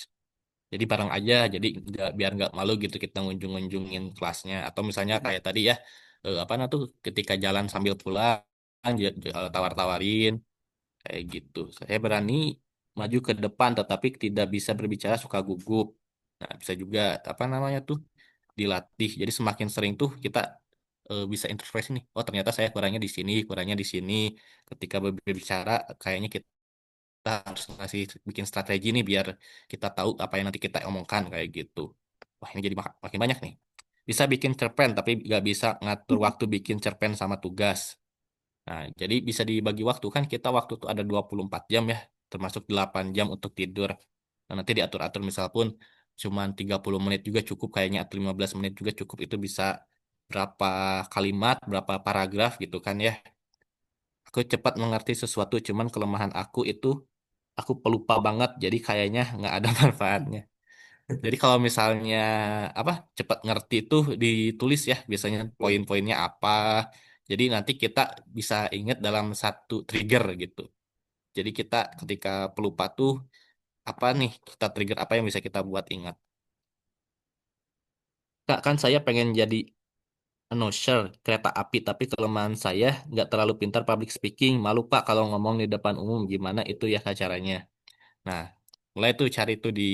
Jadi bareng aja, jadi biar nggak malu gitu kita ngunjung-ngunjungin kelasnya. Atau misalnya kayak tadi ya apa nah tuh ketika jalan sambil pulang tawar-tawarin kayak gitu. Saya berani maju ke depan tetapi tidak bisa berbicara suka gugup. Nah bisa juga apa namanya tuh dilatih. Jadi semakin sering tuh kita bisa introspeksi nih. Oh ternyata saya kurangnya di sini, kurangnya di sini. Ketika berbicara, kayaknya kita harus ngasih bikin strategi nih biar kita tahu apa yang nanti kita omongkan kayak gitu. Wah ini jadi makin banyak nih. Bisa bikin cerpen tapi nggak bisa ngatur waktu bikin cerpen sama tugas. Nah, jadi bisa dibagi waktu kan kita waktu tuh ada 24 jam ya, termasuk 8 jam untuk tidur. Nah, nanti diatur-atur misal pun cuman 30 menit juga cukup kayaknya atau 15 menit juga cukup itu bisa berapa kalimat, berapa paragraf gitu kan ya. Aku cepat mengerti sesuatu cuman kelemahan aku itu aku pelupa banget jadi kayaknya nggak ada manfaatnya. Jadi kalau misalnya apa cepat ngerti itu ditulis ya biasanya poin-poinnya apa. Jadi nanti kita bisa ingat dalam satu trigger gitu. Jadi kita ketika pelupa tuh apa nih kita trigger apa yang bisa kita buat ingat. Kak kan saya pengen jadi announcer kereta api tapi kelemahan saya nggak terlalu pintar public speaking. Malu Pak kalau ngomong di depan umum gimana itu ya Kak caranya. Nah mulai tuh cari tuh di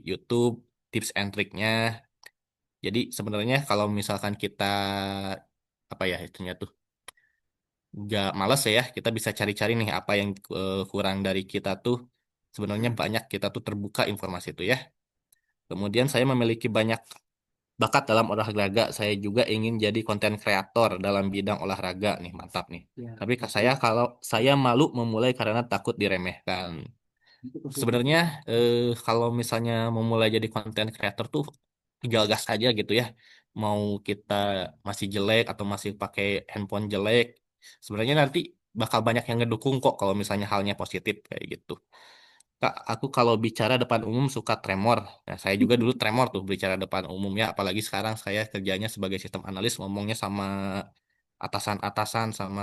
YouTube tips and triknya. Jadi sebenarnya kalau misalkan kita apa ya itunya tuh nggak malas ya, kita bisa cari-cari nih apa yang kurang dari kita tuh. Sebenarnya banyak kita tuh terbuka informasi itu ya. Kemudian saya memiliki banyak bakat dalam olahraga. Saya juga ingin jadi konten kreator dalam bidang olahraga nih, mantap nih. Ya, Tapi saya kalau saya malu memulai karena takut diremehkan. itu konsultasi. Sebenarnya kalau misalnya memulai jadi konten creator tuh tinggal gas aja gitu ya. Mau kita masih jelek atau masih pakai handphone jelek, sebenarnya nanti bakal banyak yang ngedukung kok kalau misalnya halnya positif kayak gitu. Kak, aku kalau bicara depan umum suka tremor. Nah, saya juga dulu tremor tuh bicara depan umum ya, apalagi sekarang saya kerjanya sebagai sistem analis ngomongnya sama atasan-atasan sama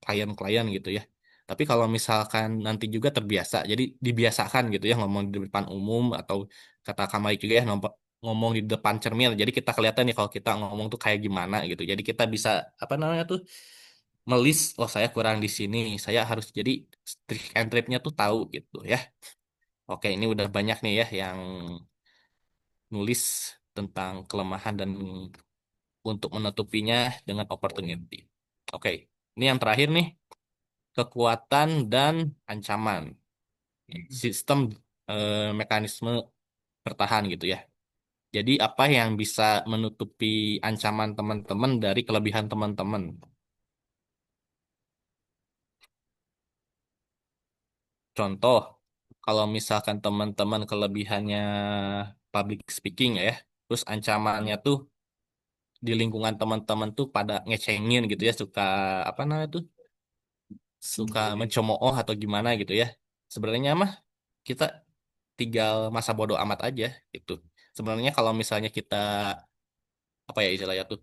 klien-klien gitu ya. Tapi kalau misalkan nanti juga terbiasa, jadi dibiasakan gitu ya ngomong di depan umum atau kata Kamai juga ya ngomong di depan cermin. Jadi kita kelihatan nih kalau kita ngomong tuh kayak gimana gitu. Jadi kita bisa apa namanya tuh melis, oh saya kurang di sini, saya harus jadi trik and triknya tuh tahu gitu ya. Oke, ini udah banyak nih ya yang nulis tentang kelemahan dan untuk menutupinya dengan opportunity. Oke, ini yang terakhir nih, kekuatan dan ancaman. Sistem mekanisme bertahan gitu ya. Jadi apa yang bisa menutupi ancaman teman-teman dari kelebihan teman-teman? Contoh, kalau misalkan teman-teman kelebihannya public speaking ya, terus ancamannya tuh di lingkungan teman-teman tuh pada ngecengin gitu ya, suka apa namanya tuh, suka mencemooh atau gimana gitu ya. Sebenarnya mah kita tinggal masa bodoh amat aja gitu. Sebenarnya kalau misalnya kita apa ya istilahnya tuh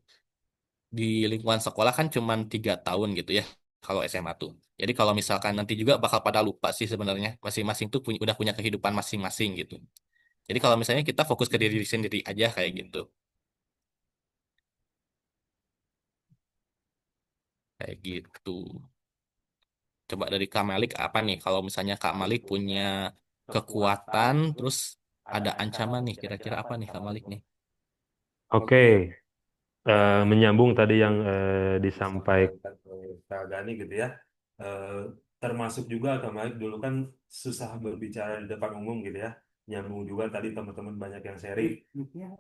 di lingkungan sekolah kan cuma 3 tahun gitu ya. kalau SMA tuh. Jadi kalau misalkan nanti juga bakal pada lupa sih sebenarnya masing-masing tuh udah punya kehidupan masing-masing gitu. Jadi kalau misalnya kita fokus ke diri sendiri aja kayak gitu. Kayak gitu. Coba dari Kak Malik apa nih? Kalau misalnya Kak Malik punya kekuatan, terus ada ancaman nih. Kira-kira apa nih Kak Malik nih? Oke, menyambung tadi yang disampaikan oleh Kak Gani gitu ya. Eh, Termasuk juga Kak Malik dulu kan susah berbicara di depan umum gitu ya. Nyambung juga tadi teman-teman banyak yang sharing, Mic-nya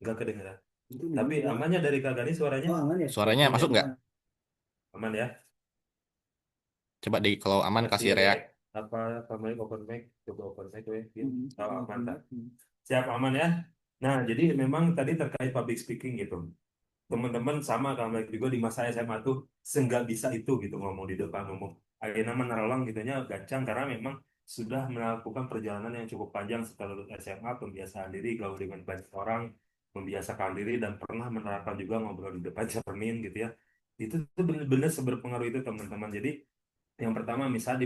nggak kedengeran. itu Tapi dulu. amannya dari Kak Gani suaranya? Oh, aman ya? Suaranya masuk nggak? Aman ya? Coba di kalau aman kasih reak. Apa Kak Malik open mic? Coba open mic weh. Kalau aman tak? Hmm. Siap aman ya? Nah, jadi memang tadi terkait public speaking gitu. Teman-teman sama kalau juga di masa SMA tuh seenggak bisa itu gitu ngomong di depan umum. Akhirnya menerolang gitunya gancang karena memang sudah melakukan perjalanan yang cukup panjang setelah lulus SMA, pembiasaan diri, gaul dengan banyak orang, membiasakan diri dan pernah menerapkan juga ngobrol di depan cermin gitu ya. Itu tuh benar-benar seberpengaruh itu teman-teman. Jadi yang pertama, misal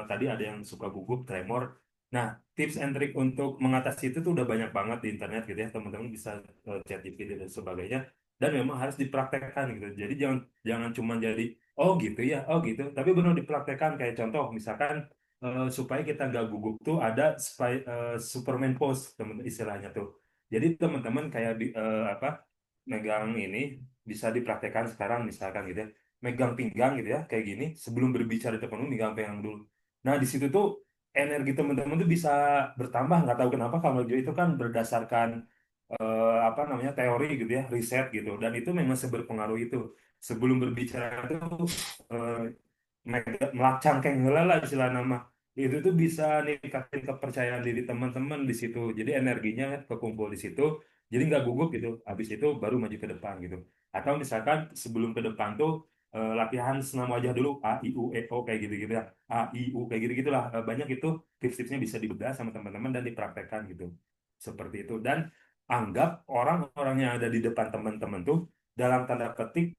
tadi ada yang suka gugup, tremor. Nah, tips and trick untuk mengatasi itu tuh udah banyak banget di internet gitu ya. Teman-teman bisa chat GPT dan sebagainya. Dan memang harus dipraktekkan gitu. Jadi jangan jangan cuma jadi oh gitu ya, oh gitu. Tapi benar dipraktekkan kayak contoh, misalkan supaya kita nggak gugup tuh ada Superman pose teman istilahnya tuh. Jadi teman-teman kayak apa megang ini bisa dipraktekkan sekarang misalkan gitu ya megang pinggang gitu ya kayak gini sebelum berbicara di depan umum megang pinggang dulu. Nah di situ tuh energi teman-teman tuh bisa bertambah nggak tahu kenapa kalau itu kan berdasarkan apa namanya teori gitu ya riset gitu dan itu memang seberpengaruh itu sebelum berbicara tuh eh, melacangkeng heula lah istilah nama itu tuh bisa ningkatin kepercayaan diri teman-teman di situ jadi energinya kekumpul di situ jadi nggak gugup gitu habis itu baru maju ke depan gitu atau misalkan sebelum ke depan tuh latihan senam wajah dulu A I U E O kayak gitu-gitu ya A I U kayak gitu-gitu lah. Banyak itu tips-tipsnya bisa dibedah sama teman-teman dan dipraktekkan gitu seperti itu dan anggap orang-orang yang ada di depan teman-teman tuh dalam tanda petik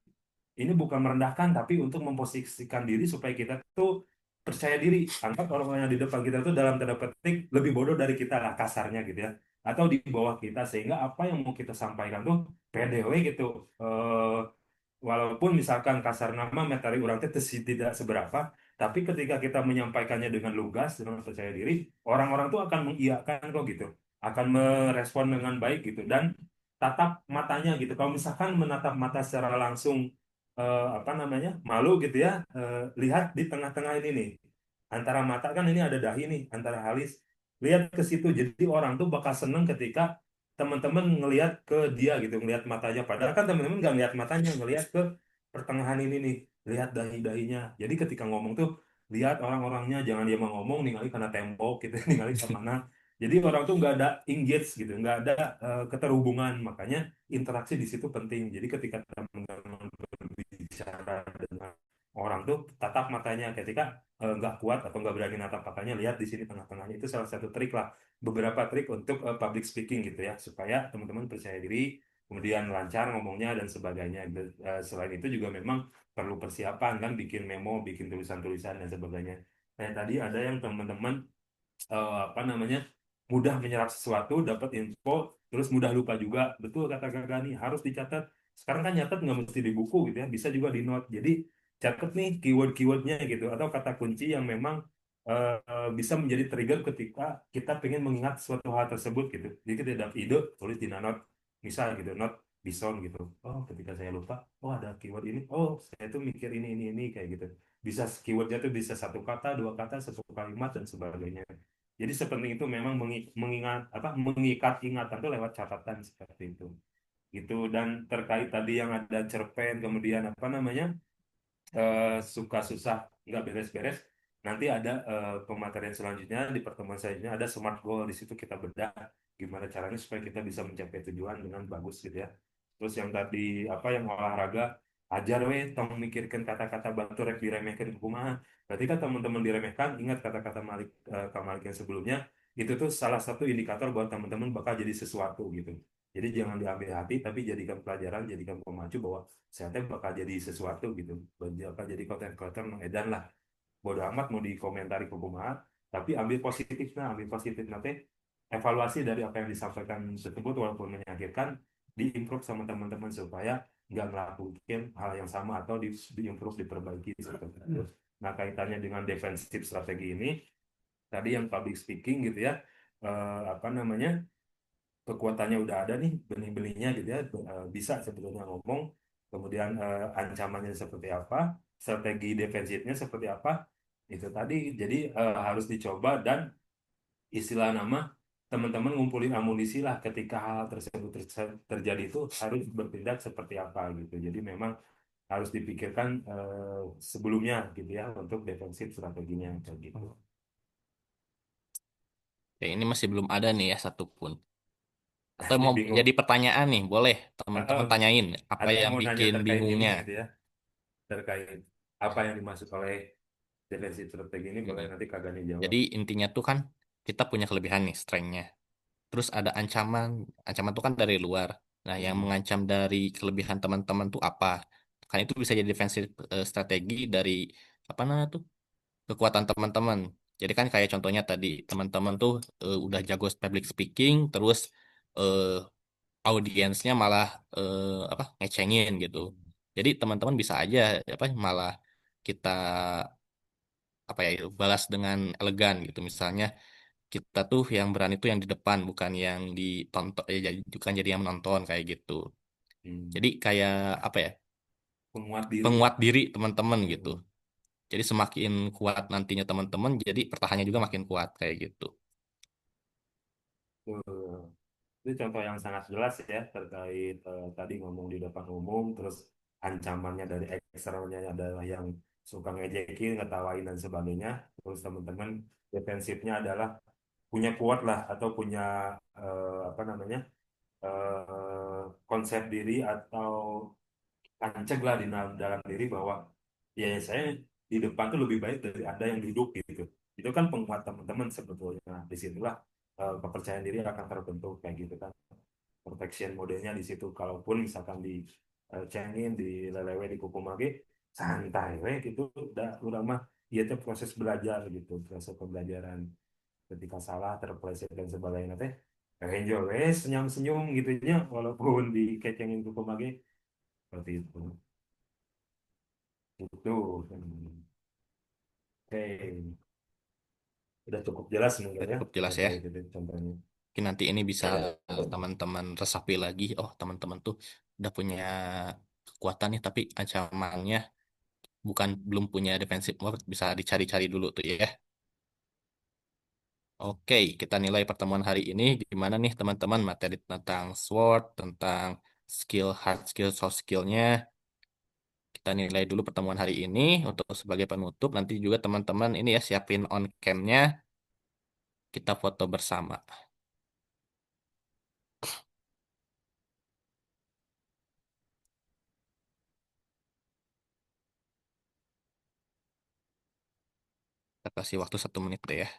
ini bukan merendahkan tapi untuk memposisikan diri supaya kita tuh percaya diri. Anggap orang-orang yang di depan kita tuh dalam tanda petik lebih bodoh dari kita lah kasarnya gitu ya. Atau di bawah kita sehingga apa yang mau kita sampaikan tuh PDW gitu. Walaupun misalkan kasar nama materi orang itu tidak seberapa, tapi ketika kita menyampaikannya dengan lugas, dengan percaya diri, orang-orang tuh akan mengiyakan kok gitu. Akan merespon dengan baik gitu. Dan tatap matanya gitu. Kalau misalkan menatap mata secara langsung apa namanya malu gitu ya lihat di tengah-tengah ini nih antara mata kan ini ada dahi nih antara halis lihat ke situ jadi orang tuh bakal seneng ketika teman-teman ngelihat ke dia gitu ngelihat matanya padahal kan teman-teman nggak ngelihat matanya ngelihat ke pertengahan ini nih lihat dahi-dahinya jadi ketika ngomong tuh lihat orang-orangnya jangan dia mau ngomong ningali karena tembok gitu ningali ke mana jadi orang tuh nggak ada engage gitu nggak ada keterhubungan makanya interaksi di situ penting jadi ketika teman-teman berbicara dengan orang tuh tatap matanya ketika nggak kuat atau nggak berani natap matanya lihat di sini tengah-tengahnya itu salah satu trik lah beberapa trik untuk public speaking gitu ya supaya teman-teman percaya diri kemudian lancar ngomongnya dan sebagainya. Selain itu juga memang perlu persiapan kan bikin memo bikin tulisan-tulisan dan sebagainya kayak tadi ada yang teman-teman apa namanya mudah menyerap sesuatu dapat info terus mudah lupa juga betul kata Kak Gani harus dicatat sekarang kan nyatet nggak mesti di buku gitu ya bisa juga di note jadi catat nih keyword-keywordnya gitu atau kata kunci yang memang bisa menjadi trigger ketika kita pengen mengingat suatu hal tersebut gitu jadi kita dapat ide tulis di note misal gitu note bison gitu oh ketika saya lupa oh ada keyword ini oh saya tuh mikir ini kayak gitu bisa keywordnya tuh bisa satu kata dua kata satu kalimat dan sebagainya jadi sepenting itu memang mengingat apa mengikat ingatan itu lewat catatan seperti itu. Gitu dan terkait tadi yang ada cerpen kemudian apa namanya suka susah nggak beres-beres. Nanti ada pematerian selanjutnya di pertemuan selanjutnya ada smart goal di situ kita bedah gimana caranya supaya kita bisa mencapai tujuan dengan bagus gitu ya. Terus yang tadi apa yang olahraga ajar we tong mikirkan kata-kata batu rek diremehkan kumaha. Berarti kan teman-teman diremehkan ingat kata-kata Malik Kak Malik yang sebelumnya itu tuh salah satu indikator buat teman-teman bakal jadi sesuatu gitu. Jadi jangan diambil hati, tapi jadikan pelajaran, jadikan pemacu bahwa saya teh bakal jadi sesuatu gitu. Bakal jadi konten-konten edan lah. Bodo amat mau dikomentari kumaha, tapi ambil positif nanti evaluasi dari apa yang disampaikan tersebut walaupun menyakitkan, diimprove sama teman-teman supaya nggak melakukan hal yang sama atau diimprove diperbaiki seperti itu. Nah kaitannya dengan defensif strategi ini, tadi yang public speaking gitu ya, apa namanya, kekuatannya udah ada nih, benih-benihnya gitu ya, bisa sebetulnya ngomong, kemudian ancamannya seperti apa, strategi defensifnya seperti apa, itu tadi. Jadi harus dicoba, dan istilah nama teman-teman ngumpulin amunisi lah ketika hal tersebut terjadi, itu harus bertindak seperti apa gitu. Jadi memang harus dipikirkan sebelumnya gitu ya untuk defensif strateginya kayak gitu. Ya, ini masih belum ada nih ya satupun. Atau Ini mau bingung. jadi pertanyaan nih, boleh Eh, teman-teman tanyain apa ada yang yang mau nanya bikin terkait ini bingungnya. gitu ya, terkait apa yang dimaksud oleh defensif strategi ini, boleh Mm. nanti Kak Gani jawab. Jadi intinya tuh kan kita punya kelebihan nih, strength-nya. Terus ada ancaman, ancaman tuh kan dari luar. Nah, yang Hmm. mengancam dari kelebihan teman-teman tuh apa? Kan itu bisa jadi defensif strategi dari apa namanya tuh kekuatan teman-teman. Jadi kan kayak contohnya tadi teman-teman tuh udah jago public speaking, terus eh, audiensnya malah apa ngecengin gitu. Jadi teman-teman bisa aja apa malah kita apa ya balas dengan elegan gitu. Misalnya kita tuh yang berani tuh yang di depan bukan yang ditonton jadi bukan jadi yang menonton kayak gitu. Hmm. Jadi kayak apa ya Penguat diri lah. penguat diri teman-teman gitu. Hmm. Jadi semakin kuat nantinya teman-teman, jadi pertahanannya juga makin kuat kayak gitu. Tuh. Itu contoh yang sangat jelas ya terkait tadi ngomong di depan umum, terus ancamannya dari eksternalnya adalah yang suka ngejekin, ngetawain dan sebagainya. Terus teman-teman defensifnya adalah punya kuat lah atau punya apa namanya, konsep diri atau tancap lah di dalam diri bahwa ya saya di depan tuh lebih baik dari Anda yang duduk gitu. Itu kan penguat teman-teman sebetulnya. Nah, disitulah kepercayaan diri akan terbentuk kayak gitu kan. Protection modenya di situ. Kalaupun misalkan di cengin, di lelewe, di kuku mage, santai we gitu. Udah mah iya teh proses belajar gitu, proses pembelajaran. Ketika salah, terpeleset dan sebagainya teh enjoy we, senyum-senyum gitu nya walaupun dikecengin kuku mage seperti itu. Itu. Oke, udah cukup jelas mungkin Udah ya cukup jelas ya. terkait itu contohnya. Mungkin nanti ini bisa teman-teman resapi lagi. Oh, teman-teman tuh udah punya kekuatan nih, tapi ancamannya bukan belum punya defensive mode, bisa dicari-cari dulu tuh ya. Oke, kita nilai pertemuan hari ini gimana nih teman-teman materi tentang SWOT, tentang skill hard skill, soft skillnya. Kita nilai dulu pertemuan hari ini untuk sebagai penutup. Nanti juga teman-teman ini ya siapin on cam-nya, kita foto bersama. Kita kasih waktu 1 menit deh ya.